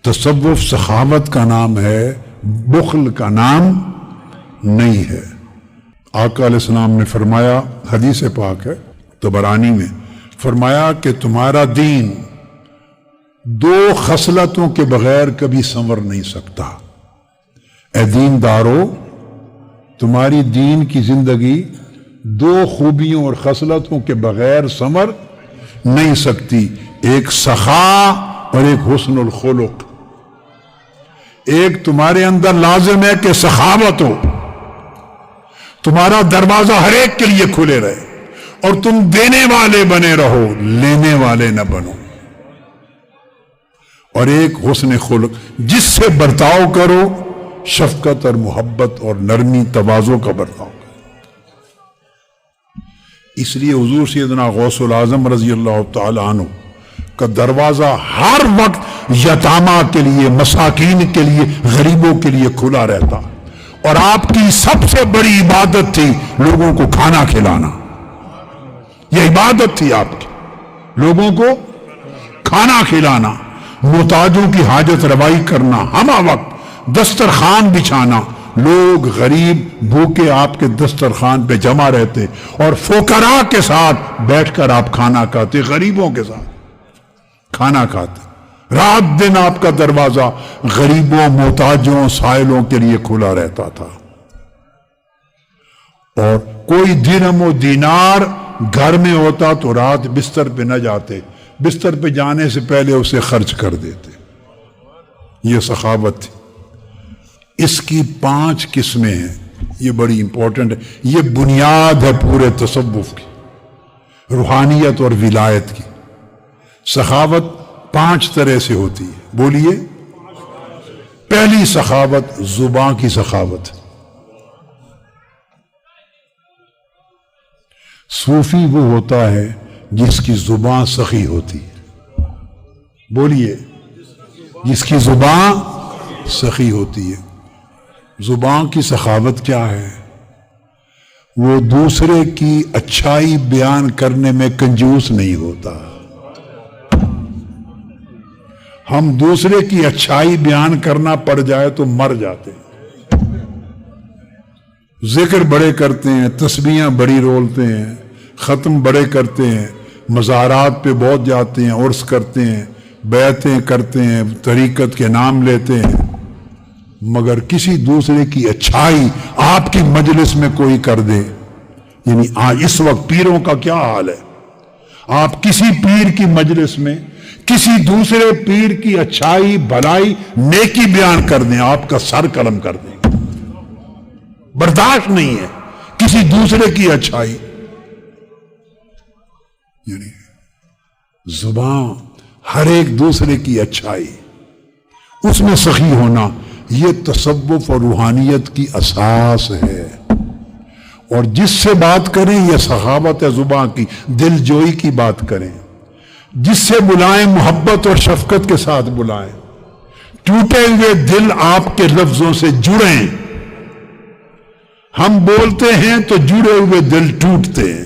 تصوف سخاوت کا نام ہے، بخل کا نام نہیں ہے. آقا علیہ السلام نے فرمایا، حدیث پاک ہے طبرانی میں، فرمایا کہ تمہارا دین دو خصلتوں کے بغیر کبھی سنور نہیں سکتا. اے دین دارو، تمہاری دین کی زندگی دو خوبیوں اور خصلتوں کے بغیر سنور نہیں سکتی. ایک سخا اور ایک حسن الخلق. ایک تمہارے اندر لازم ہے کہ سخاوت ہو، تمہارا دروازہ ہر ایک کے لیے کھلے رہے، اور تم دینے والے بنے رہو، لینے والے نہ بنو. اور ایک حسن خلق، جس سے برتاؤ کرو شفقت اور محبت اور نرمی تواضع کا برتاؤ کرو. اس لیے حضور سیدنا غوث العظم رضی اللہ تعالی عنہ کا دروازہ ہر وقت یتامہ کے لیے، مساکین کے لیے، غریبوں کے لیے کھلا رہتا. اور آپ کی سب سے بڑی عبادت تھی لوگوں کو کھانا کھلانا. یہ عبادت تھی آپ کی، لوگوں کو کھانا کھلانا، محتاجوں کی حاجت روائی کرنا، ہمہ وقت دسترخوان بچھانا. لوگ غریب بھوکے آپ کے دسترخوان پہ جمع رہتے اور فقراء کے ساتھ بیٹھ کر آپ کھانا کھاتے، غریبوں کے ساتھ کھانا کھاتے. رات دن آپ کا دروازہ غریبوں، محتاجوں، سائلوں کے لیے کھلا رہتا تھا. اور کوئی درہم و دینار گھر میں ہوتا تو رات بستر پہ نہ جاتے، بستر پہ جانے سے پہلے اسے خرچ کر دیتے. یہ سخاوت تھی. اس کی 5 قسمیں ہیں، یہ بڑی امپورٹنٹ ہے. یہ بنیاد ہے پورے تصوف کی، روحانیت اور ولایت کی. سخاوت 5 طرح سے ہوتی ہے. بولیے. پہلی سخاوت زبان کی سخاوت. صوفی وہ ہوتا ہے جس کی زبان سخی ہوتی ہے. بولیے. جس کی زبان سخی ہوتی ہے. زبان کی سخاوت کیا ہے؟ وہ دوسرے کی اچھائی بیان کرنے میں کنجوس نہیں ہوتا. ہم دوسرے کی اچھائی بیان کرنا پڑ جائے تو مر جاتے ہیں. ذکر بڑے کرتے ہیں، تسبیحاں بڑی رولتے ہیں، ختم بڑے کرتے ہیں، مزارات پہ بہت جاتے ہیں، عرس کرتے ہیں، بیعتیں کرتے ہیں، طریقت کے نام لیتے ہیں، مگر کسی دوسرے کی اچھائی آپ کی مجلس میں کوئی کر دے. یعنی اس وقت پیروں کا کیا حال ہے؟ آپ کسی پیر کی مجلس میں کسی دوسرے پیر کی اچھائی، بھلائی، نیکی بیان کر دیں، آپ کا سر قلم کر دیں. برداشت نہیں ہے کسی دوسرے کی اچھائی. یعنی زبان ہر ایک دوسرے کی اچھائی، اس میں سخی ہونا، یہ تصوف اور روحانیت کی اساس ہے. اور جس سے بات کریں یہ سخاوت ہے زبان کی. دل جوئی کی بات کریں، جس سے بلائیں محبت اور شفقت کے ساتھ بلائیں. ٹوٹے ہوئے دل آپ کے لفظوں سے جڑیں. ہم بولتے ہیں تو جڑے ہوئے دل ٹوٹتے ہیں.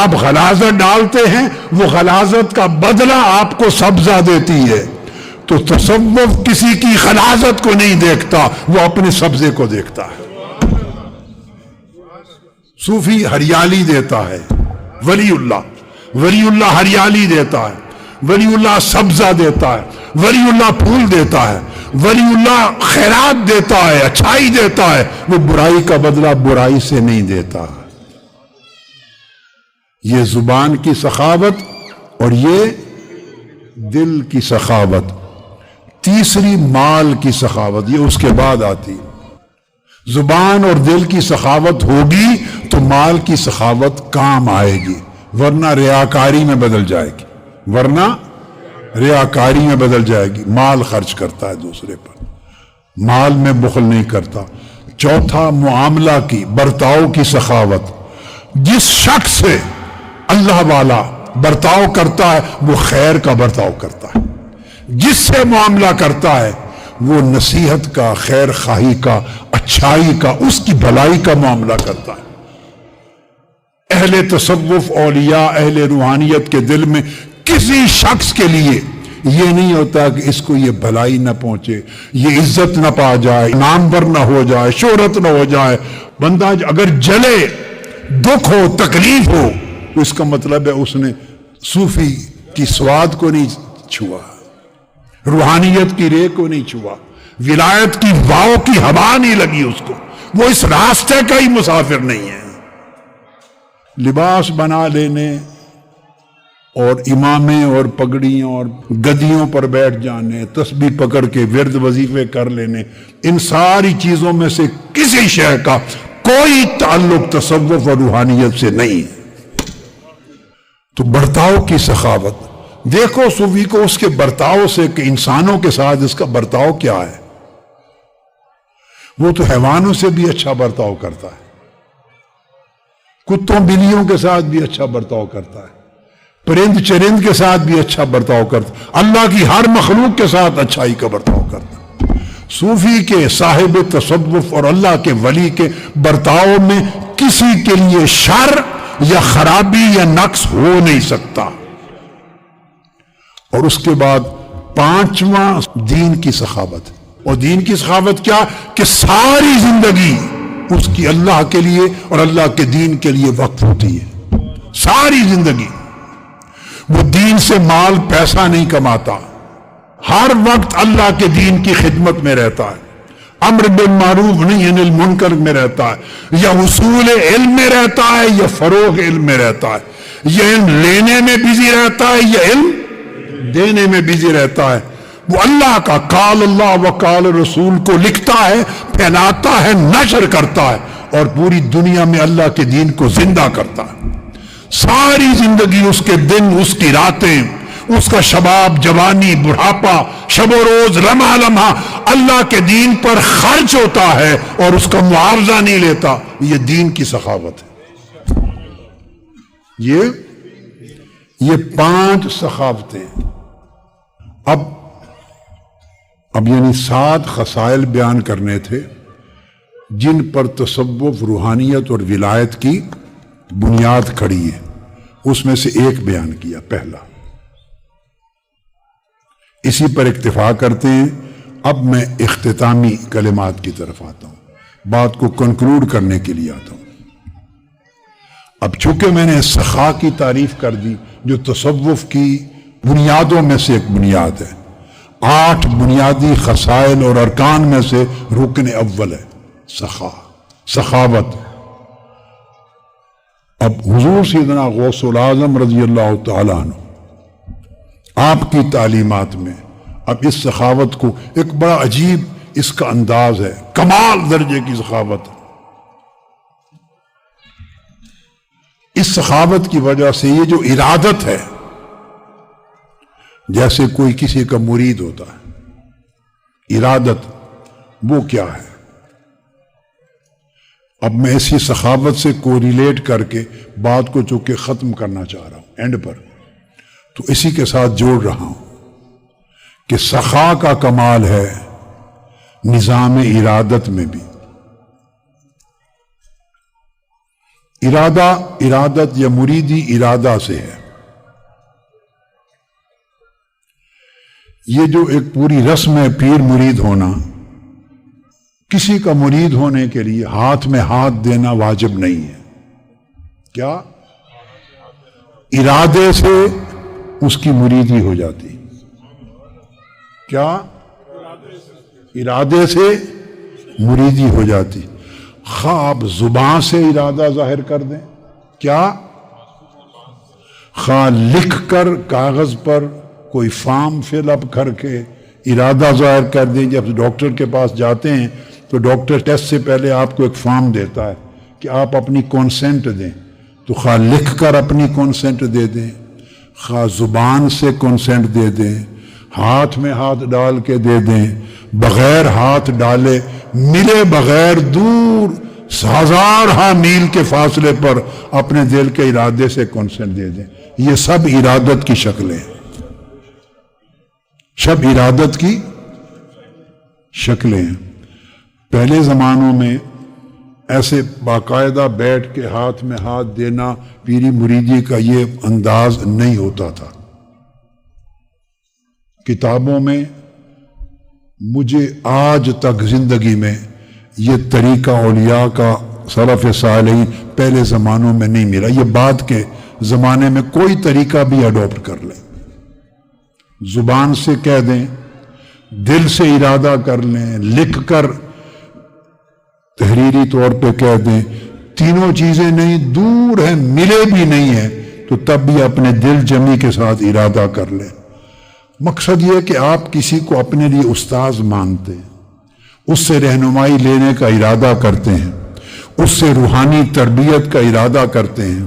آپ غلاظت ڈالتے ہیں، وہ غلاظت کا بدلہ آپ کو سبزہ دیتی ہے. تو تصوف کسی کی غلاظت کو نہیں دیکھتا، وہ اپنے سبزے کو دیکھتا ہے. صوفی ہریالی دیتا ہے، ولی اللہ ہریالی دیتا ہے، ولی اللہ سبزہ دیتا ہے، ولی اللہ پھول دیتا ہے، ولی اللہ خیرات دیتا ہے، اچھائی دیتا ہے. وہ برائی کا بدلہ برائی سے نہیں دیتا. یہ زبان کی سخاوت اور یہ دل کی سخاوت. تیسری مال کی سخاوت، یہ اس کے بعد آتی. زبان اور دل کی سخاوت ہوگی تو مال کی سخاوت کام آئے گی، ورنہ ریاکاری میں بدل جائے گی. مال خرچ کرتا ہے دوسرے پر، مال میں بخل نہیں کرتا. چوتھا معاملہ کی، برتاؤ کی سخاوت. جس شخص سے اللہ والا برتاؤ کرتا ہے وہ خیر کا برتاؤ کرتا ہے. جس سے معاملہ کرتا ہے وہ نصیحت کا، خیر خواہی کا، اچھائی کا، اس کی بھلائی کا معاملہ کرتا ہے. اہل تصوف، اولیاء، اہل روحانیت کے دل میں کسی شخص کے لیے یہ نہیں ہوتا کہ اس کو یہ بھلائی نہ پہنچے، یہ عزت نہ پا جائے، نامور نہ ہو جائے، شہرت نہ ہو جائے. بندہ اگر جلے، دکھ ہو، تکلیف ہو، تو اس کا مطلب ہے اس نے صوفی کی سواد کو نہیں چھوا، روحانیت کی رے کو نہیں چھوا، ولایت کی واؤ کی ہوا نہیں لگی اس کو، وہ اس راستے کا ہی مسافر نہیں ہے. لباس بنا لینے اور امامے اور پگڑیوں اور گدیوں پر بیٹھ جانے، تسبیح پکڑ کے ورد وظیفے کر لینے، ان ساری چیزوں میں سے کسی شے کا کوئی تعلق تصوف اور روحانیت سے نہیں ہے. تو برتاؤ کی سخاوت دیکھو صوفی کو اس کے برتاؤ سے کہ انسانوں کے ساتھ اس کا برتاؤ کیا ہے. وہ تو حیوانوں سے بھی اچھا برتاؤ کرتا ہے، کتوں بلیوں کے ساتھ بھی اچھا برتاؤ کرتا ہے، پرند چرند کے ساتھ بھی اچھا برتاؤ کرتا ہے، اللہ کی ہر مخلوق کے ساتھ اچھائی کا برتاؤ کرتا ہے. صوفی کے، صاحب تصوف اور اللہ کے ولی کے برتاؤ میں کسی کے لیے شر یا خرابی یا نقص ہو نہیں سکتا. اور اس کے بعد پانچواں دین کی سخاوت. اور دین کی سخاوت کیا؟ کہ ساری زندگی اس کی اللہ کے لیے اور اللہ کے دین کے لیے وقف ہوتی ہے. ساری زندگی وہ دین سے مال پیسہ نہیں کماتا، ہر وقت اللہ کے دین کی خدمت میں رہتا ہے، امر بالمعروف نہی عن المنکر میں رہتا ہے، یا حصول علم میں رہتا ہے یا فروغ علم میں رہتا ہے، یا علم لینے میں بزی رہتا ہے یا علم دینے میں بزی رہتا ہے. وہ اللہ کا قال اللہ و قال رسول کو لکھتا ہے، پھیلاتا ہے، نشر کرتا ہے اور پوری دنیا میں اللہ کے دین کو زندہ کرتا ہے. ساری زندگی اس کے دن، اس کی راتیں، اس کا شباب، جوانی، بڑھاپا، شب و روز، لمحہ لمحہ اللہ کے دین پر خرچ ہوتا ہے اور اس کا معاوضہ نہیں لیتا. یہ دین کی سخاوت ہے. یہ 5 سخاوتیں. اب یعنی 7 خصائل بیان کرنے تھے جن پر تصوف، روحانیت اور ولایت کی بنیاد کھڑی ہے. اس میں سے ایک بیان کیا، پہلا. اسی پر اکتفا کرتے ہیں. اب میں اختتامی کلمات کی طرف آتا ہوں، بات کو کنکلوڈ کرنے کے لیے آتا ہوں. اب چونکہ میں نے سخا کی تعریف کر دی جو تصوف کی بنیادوں میں سے ایک بنیاد ہے، 8 بنیادی خصائل اور ارکان میں سے رکن اول ہے سخاوت. اب حضور سیدنا غوث العظم رضی اللہ تعالیٰ عنہ آپ کی تعلیمات میں اب اس سخاوت کو ایک بڑا عجیب اس کا انداز ہے، کمال درجے کی سخاوت. اس سخاوت کی وجہ سے یہ جو ارادت ہے، جیسے کوئی کسی کا مرید ہوتا ہے، ارادت وہ کیا ہے؟ اب میں اسی سخاوت سے کوریلیٹ کر کے بات کو چونکہ ختم کرنا چاہ رہا ہوں اینڈ پر، تو اسی کے ساتھ جوڑ رہا ہوں کہ سخا کا کمال ہے نظام ارادت میں بھی. ارادت یا مریدی ارادہ سے ہے. یہ جو ایک پوری رسم ہے پیر مرید ہونا، کسی کا مرید ہونے کے لیے ہاتھ میں ہاتھ دینا واجب نہیں ہے. کیا؟ ارادے سے اس کی مریدی ہو جاتی. کیا؟ ارادے سے مریدی ہو جاتی. خواہ آپ زبان سے ارادہ ظاہر کر دیں، کیا؟ خواہ لکھ کر کاغذ پر کوئی فارم فل اپ کر کے ارادہ ظاہر کر دیں. جب ڈاکٹر کے پاس جاتے ہیں تو ڈاکٹر ٹیسٹ سے پہلے آپ کو ایک فارم دیتا ہے کہ آپ اپنی کانسینٹ دیں، تو خواہ لکھ کر اپنی کانسینٹ دے دیں، خواہ زبان سے کانسینٹ دے دیں، ہاتھ میں ہاتھ ڈال کے دے دیں، بغیر ہاتھ ڈالے ملے بغیر دور ہزارہ میل کے فاصلے پر اپنے دل کے ارادے سے کانسینٹ دے دیں. یہ سب ارادت کی شکلیں ہیں، سب ارادت کی شکلیں ہیں. پہلے زمانوں میں ایسے باقاعدہ بیٹھ کے ہاتھ میں ہاتھ دینا پیری مریدی کا یہ انداز نہیں ہوتا تھا. کتابوں میں مجھے آج تک زندگی میں یہ طریقہ اولیاء کا سلف صالحین پہلے زمانوں میں نہیں ملا. یہ بعد کے زمانے میں کوئی طریقہ بھی اڈاپٹ کر لیں، زبان سے کہہ دیں، دل سے ارادہ کر لیں، لکھ کر تحریری طور پہ کہہ دیں، تینوں چیزیں نہیں، دور ہیں، ملے بھی نہیں ہیں، تو تب بھی اپنے دل جمی کے ساتھ ارادہ کر لیں. مقصد یہ کہ آپ کسی کو اپنے لیے استاذ مانتے ہیں، اس سے رہنمائی لینے کا ارادہ کرتے ہیں، اس سے روحانی تربیت کا ارادہ کرتے ہیں،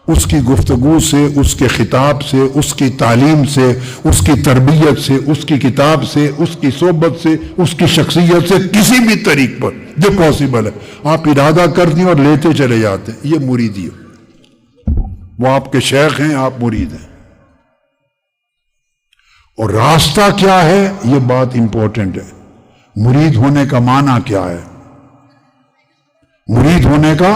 اس کی گفتگو سے، اس کے خطاب سے، اس کی تعلیم سے، اس کی تربیت سے، اس کی کتاب سے، اس کی صحبت سے، اس کی شخصیت سے، کسی بھی طریق پر جو پاسبل ہے آپ ارادہ کر دیں اور لیتے چلے جاتے ہیں. یہ مریدی ہے. وہ آپ کے شیخ ہیں، آپ مرید ہیں. اور راستہ کیا ہے، یہ بات امپورٹنٹ ہے. مرید ہونے کا معنی کیا ہے؟ مرید ہونے کا،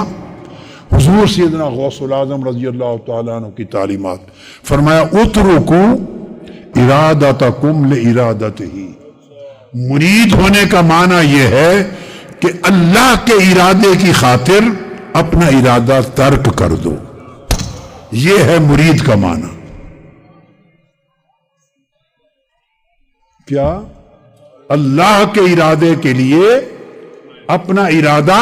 حضور سیدنا غوث العظم رضی اللہ تعالیٰ عنہ کی تعلیمات، فرمایا اترکو ارادتکم لارادتہ. مرید ہونے کا معنی یہ ہے کہ اللہ کے ارادے کی خاطر اپنا ارادہ ترک کر دو. یہ ہے مرید کا معنی. کیا؟ اللہ کے ارادے کے لیے اپنا ارادہ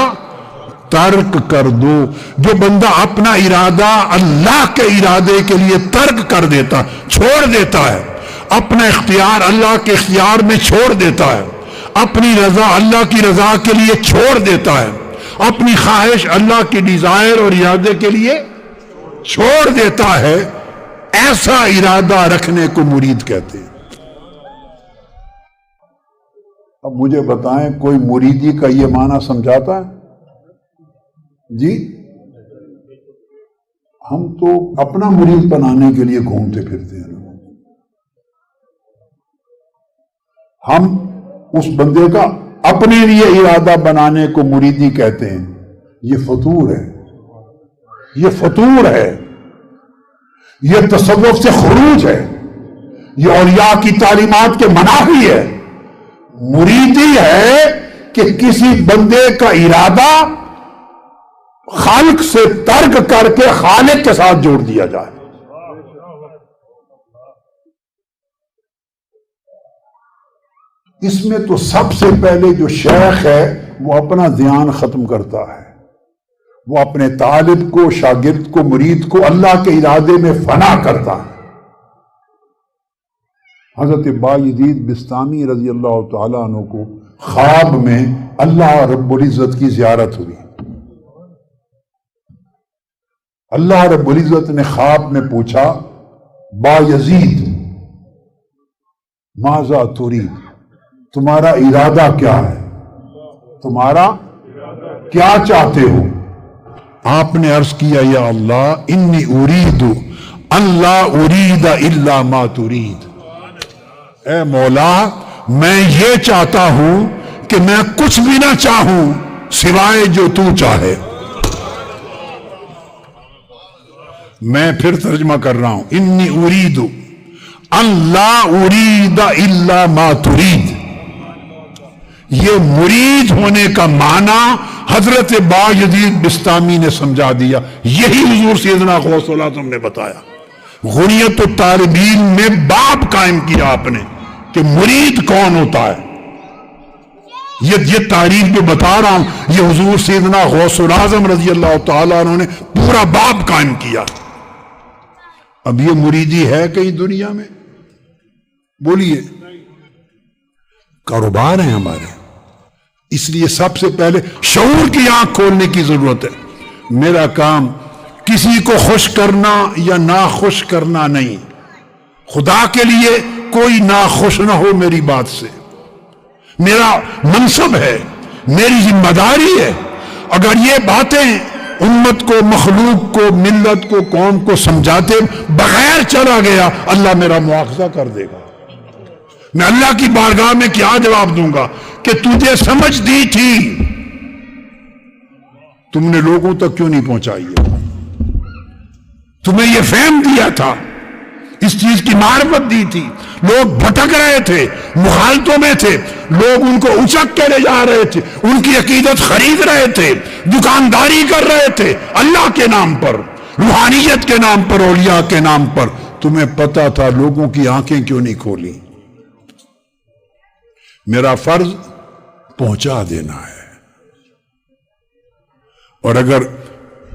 ترک کر دو. جو بندہ اپنا ارادہ اللہ کے ارادے کے لیے ترک کر دیتا، چھوڑ دیتا ہے، اپنا اختیار اللہ کے اختیار میں چھوڑ دیتا ہے، اپنی رضا اللہ کی رضا کے لیے چھوڑ دیتا ہے، اپنی خواہش اللہ کی ڈیزائر اور ارادے کے لیے چھوڑ دیتا ہے، ایسا ارادہ رکھنے کو مرید کہتے ہیں. اب مجھے بتائیں کوئی مریدی کا یہ معنی سمجھاتا ہے؟ جی، ہم تو اپنا مرید بنانے کے لیے گھومتے پھرتے ہیں. ہم اس بندے کا اپنے لیے ارادہ بنانے کو مریدی کہتے ہیں. یہ فطور ہے، یہ فطور ہے، یہ تصوف سے خروج ہے، یہ اولیاء کی تعلیمات کے منافی ہے. مریدی ہے کہ کسی بندے کا ارادہ خالق سے ترک کر کے خالق کے ساتھ جوڑ دیا جائے. اس میں تو سب سے پہلے جو شیخ ہے وہ اپنا دھیان ختم کرتا ہے، وہ اپنے طالب کو، شاگرد کو، مرید کو اللہ کے ارادے میں فنا کرتا ہے. حضرت بایزید بستامی رضی اللہ تعالیٰ عنہ کو خواب میں اللہ رب العزت کی زیارت ہوئی. اللہ رب العزت نے خواب میں پوچھا، بایزید ماذا ترید، تمہارا ارادہ کیا ہے، تمہارا کیا چاہتے ہو؟ آپ نے عرض کیا، یا اللہ انی ارید ان لا ارید الا ما ترید. اے مولا میں یہ چاہتا ہوں کہ میں کچھ بھی نہ چاہوں سوائے جو تو چاہے. میں پھر ترجمہ کر رہا ہوں، انی ارید ان لا ارید الا ما ترید. یہ مرید ہونے کا معنی حضرت بایزید بسطامی نے سمجھا دیا، یہی حضور سیدنا غوث الاعظم نے بتایا. غنیت الطالبین میں باب قائم کیا آپ نے کہ مرید کون ہوتا ہے. یہ تعریف جو بتا رہا ہوں یہ حضور سیدنا غوث الاعظم رضی اللہ تعالیٰ عنہ نے پورا باب قائم کیا. اب یہ مریدی ہے کہیں دنیا میں؟ بولیے. کاروبار ہیں ہمارے، اس لیے سب سے پہلے شعور کی آنکھ کھولنے کی ضرورت ہے. میرا کام کسی کو خوش کرنا یا ناخوش کرنا نہیں. خدا کے لیے کوئی ناخوش نہ ہو میری بات سے. میرا منصب ہے، میری ذمہ داری ہے. اگر یہ باتیں امت کو، مخلوق کو، ملت کو، قوم کو سمجھاتے بغیر چلا گیا، اللہ میرا مواخذہ کر دے گا. میں اللہ کی بارگاہ میں کیا جواب دوں گا کہ تجھے سمجھ دی تھی، تم نے لوگوں تک کیوں نہیں پہنچائی ہے؟ تمہیں یہ فہم دیا تھا، اس چیز کی معرفت دی تھی. لوگ بھٹک رہے تھے، مخالطوں میں تھے، لوگ ان کو اچک کے لے جا رہے تھے، ان کی عقیدت خرید رہے تھے، دکانداری کر رہے تھے اللہ کے نام پر، روحانیت کے نام پر، اولیاء کے نام پر. تمہیں پتا تھا، لوگوں کی آنکھیں کیوں نہیں کھولی؟ میرا فرض پہنچا دینا ہے. اور اگر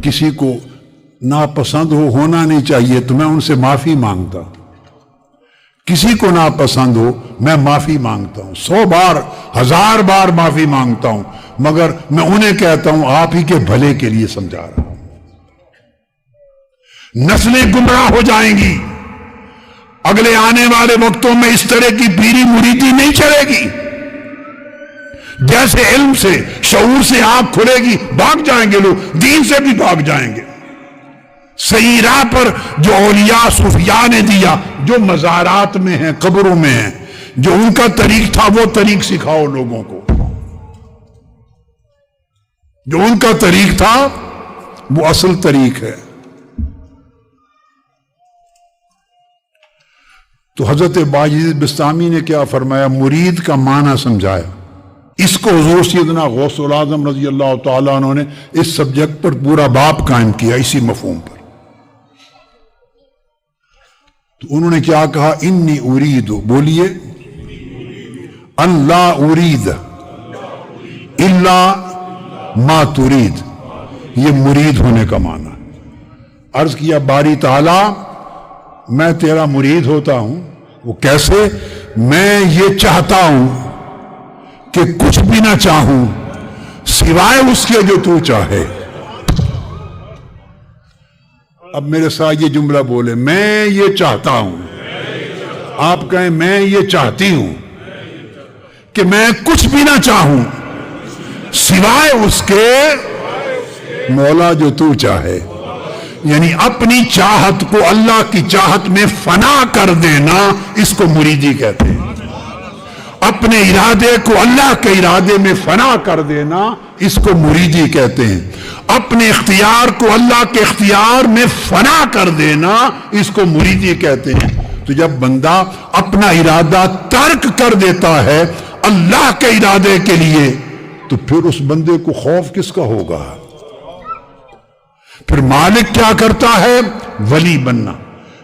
کسی کو ناپسند ہونا نہیں چاہیے تو میں ان سے معافی مانگتا. کسی کو ناپسند ہو میں معافی مانگتا ہوں، 100 بار 1000 بار معافی مانگتا ہوں، مگر میں انہیں کہتا ہوں آپ ہی کے بھلے کے لیے سمجھا رہا ہوں. نسلیں گمراہ ہو جائیں گی. اگلے آنے والے وقتوں میں اس طرح کی پیری مریدی نہیں چلے گی. جیسے علم سے، شعور سے آنکھ کھلے گی، بھاگ جائیں گے لوگ، دین سے بھی بھاگ جائیں گے. صحیح راہ پر جو اولیاء صوفیاء نے دیا، جو مزارات میں ہیں، قبروں میں ہیں، جو ان کا طریق تھا وہ طریق سکھاؤ لوگوں کو. جو ان کا طریق تھا وہ اصل طریق ہے. تو حضرت بایزید بسطامی نے کیا فرمایا؟ مرید کا معنی سمجھایا. اس کو حضور سیدنا غوث الاعظم رضی اللہ تعالیٰ عنہ نے اس سبجیکٹ پر پورا باب قائم کیا، اسی مفہوم پر. تو انہوں نے کیا کہا؟ انی ارید، بولیے، ان لا ارید الا ما ترید. یہ مرید ہونے کا معنی ہے. عرض کیا باری تعالیٰ میں تیرا مرید ہوتا ہوں. وہ کیسے؟ میں یہ چاہتا ہوں کہ کچھ بھی نہ چاہوں سوائے اس کے جو تو چاہے. اب میرے ساتھ یہ جملہ بولے، میں یہ چاہتا ہوں. آپ کہیں میں یہ چاہتی ہوں کہ میں کچھ بھی نہ چاہوں سوائے اس کے مولا جو تو چاہے. یعنی اپنی چاہت کو اللہ کی چاہت میں فنا کر دینا، اس کو مریدی کہتے ہیں. اپنے ارادے کو اللہ کے ارادے میں فنا کر دینا، اس کو مریدی کہتے ہیں. اپنے اختیار کو اللہ کے اختیار میں فنا کر دینا، اس کو مریدی کہتے ہیں. تو جب بندہ اپنا ارادہ ترک کر دیتا ہے اللہ کے ارادے کے لیے، تو پھر اس بندے کو خوف کس کا ہوگا؟ پھر مالک کیا کرتا ہے؟ ولی بننا.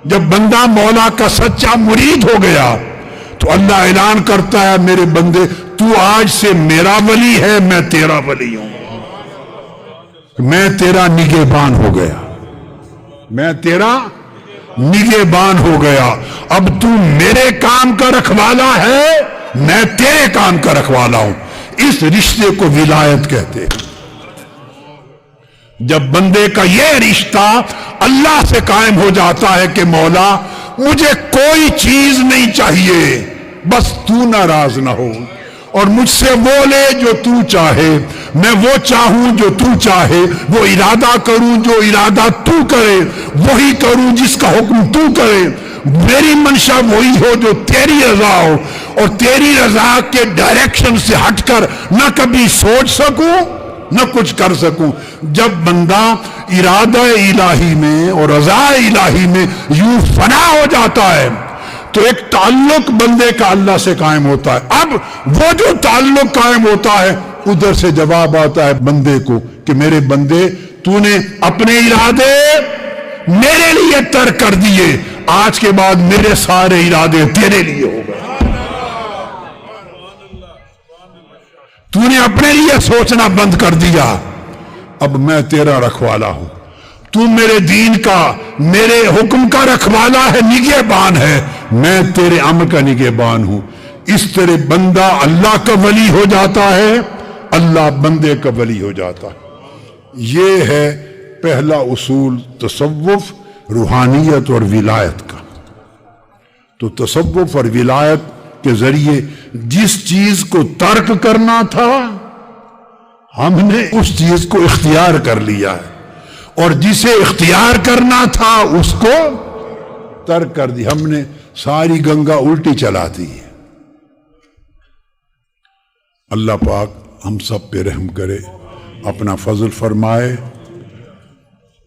جب بندہ مولا کا سچا مرید ہو گیا تو اللہ اعلان کرتا ہے میرے بندے تو آج سے میرا ولی ہے، میں تیرا ولی ہوں. میں تیرا نگہبان ہو گیا، میں تیرا نگہبان ہو گیا. اب تو میرے کام کا رکھوالا ہے، میں تیرے کام کا رکھوالا ہوں. اس رشتے کو ولایت کہتے ہیں. جب بندے کا یہ رشتہ اللہ سے قائم ہو جاتا ہے کہ مولا مجھے کوئی چیز نہیں چاہیے، بس تو ناراض نہ ہو، اور مجھ سے وہ لے جو تو چاہے، میں وہ چاہوں جو تو چاہے، وہ ارادہ کروں جو ارادہ تو کرے، وہی کروں جس کا حکم تو کرے. میری منشا وہی ہو جو تیری رضا ہو، اور تیری رضا کے ڈائریکشن سے ہٹ کر نہ کبھی سوچ سکوں نہ کچھ کر سکوں. جب بندہ ارادہ الہی میں اور رضا الہی میں یوں فنا ہو جاتا ہے تو ایک تعلق بندے کا اللہ سے قائم ہوتا ہے. اب وہ جو تعلق قائم ہوتا ہے ادھر سے جواب آتا ہے بندے کو کہ میرے بندے تو نے اپنے ارادے میرے لیے ترک کر دیے، آج کے بعد میرے سارے ارادے تیرے لیے ہو گئے. تو نے اپنے لیے سوچنا بند کر دیا، اب میں تیرا رکھوالا ہوں. تو میرے دین کا، میرے حکم کا رکھوالا ہے، نگہبان ہے، میں تیرے امر کا نگہبان ہوں. اس طرح بندہ اللہ کا ولی ہو جاتا ہے، اللہ بندے کا ولی ہو جاتا ہے. یہ ہے پہلا اصول تصوف، روحانیت اور ولایت کا. تو تصوف اور ولایت کے ذریعے جس چیز کو ترک کرنا تھا ہم نے اس چیز کو اختیار کر لیا ہے، اور جسے اختیار کرنا تھا اس کو ترک کر دی. ہم نے ساری گنگا الٹی چلا دی. اللہ پاک ہم سب پہ رحم کرے، اپنا فضل فرمائے.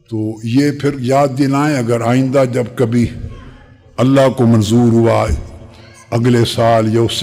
تو یہ پھر یاد دلائیں اگر آئندہ جب کبھی اللہ کو منظور ہوا اگلے سال یا اس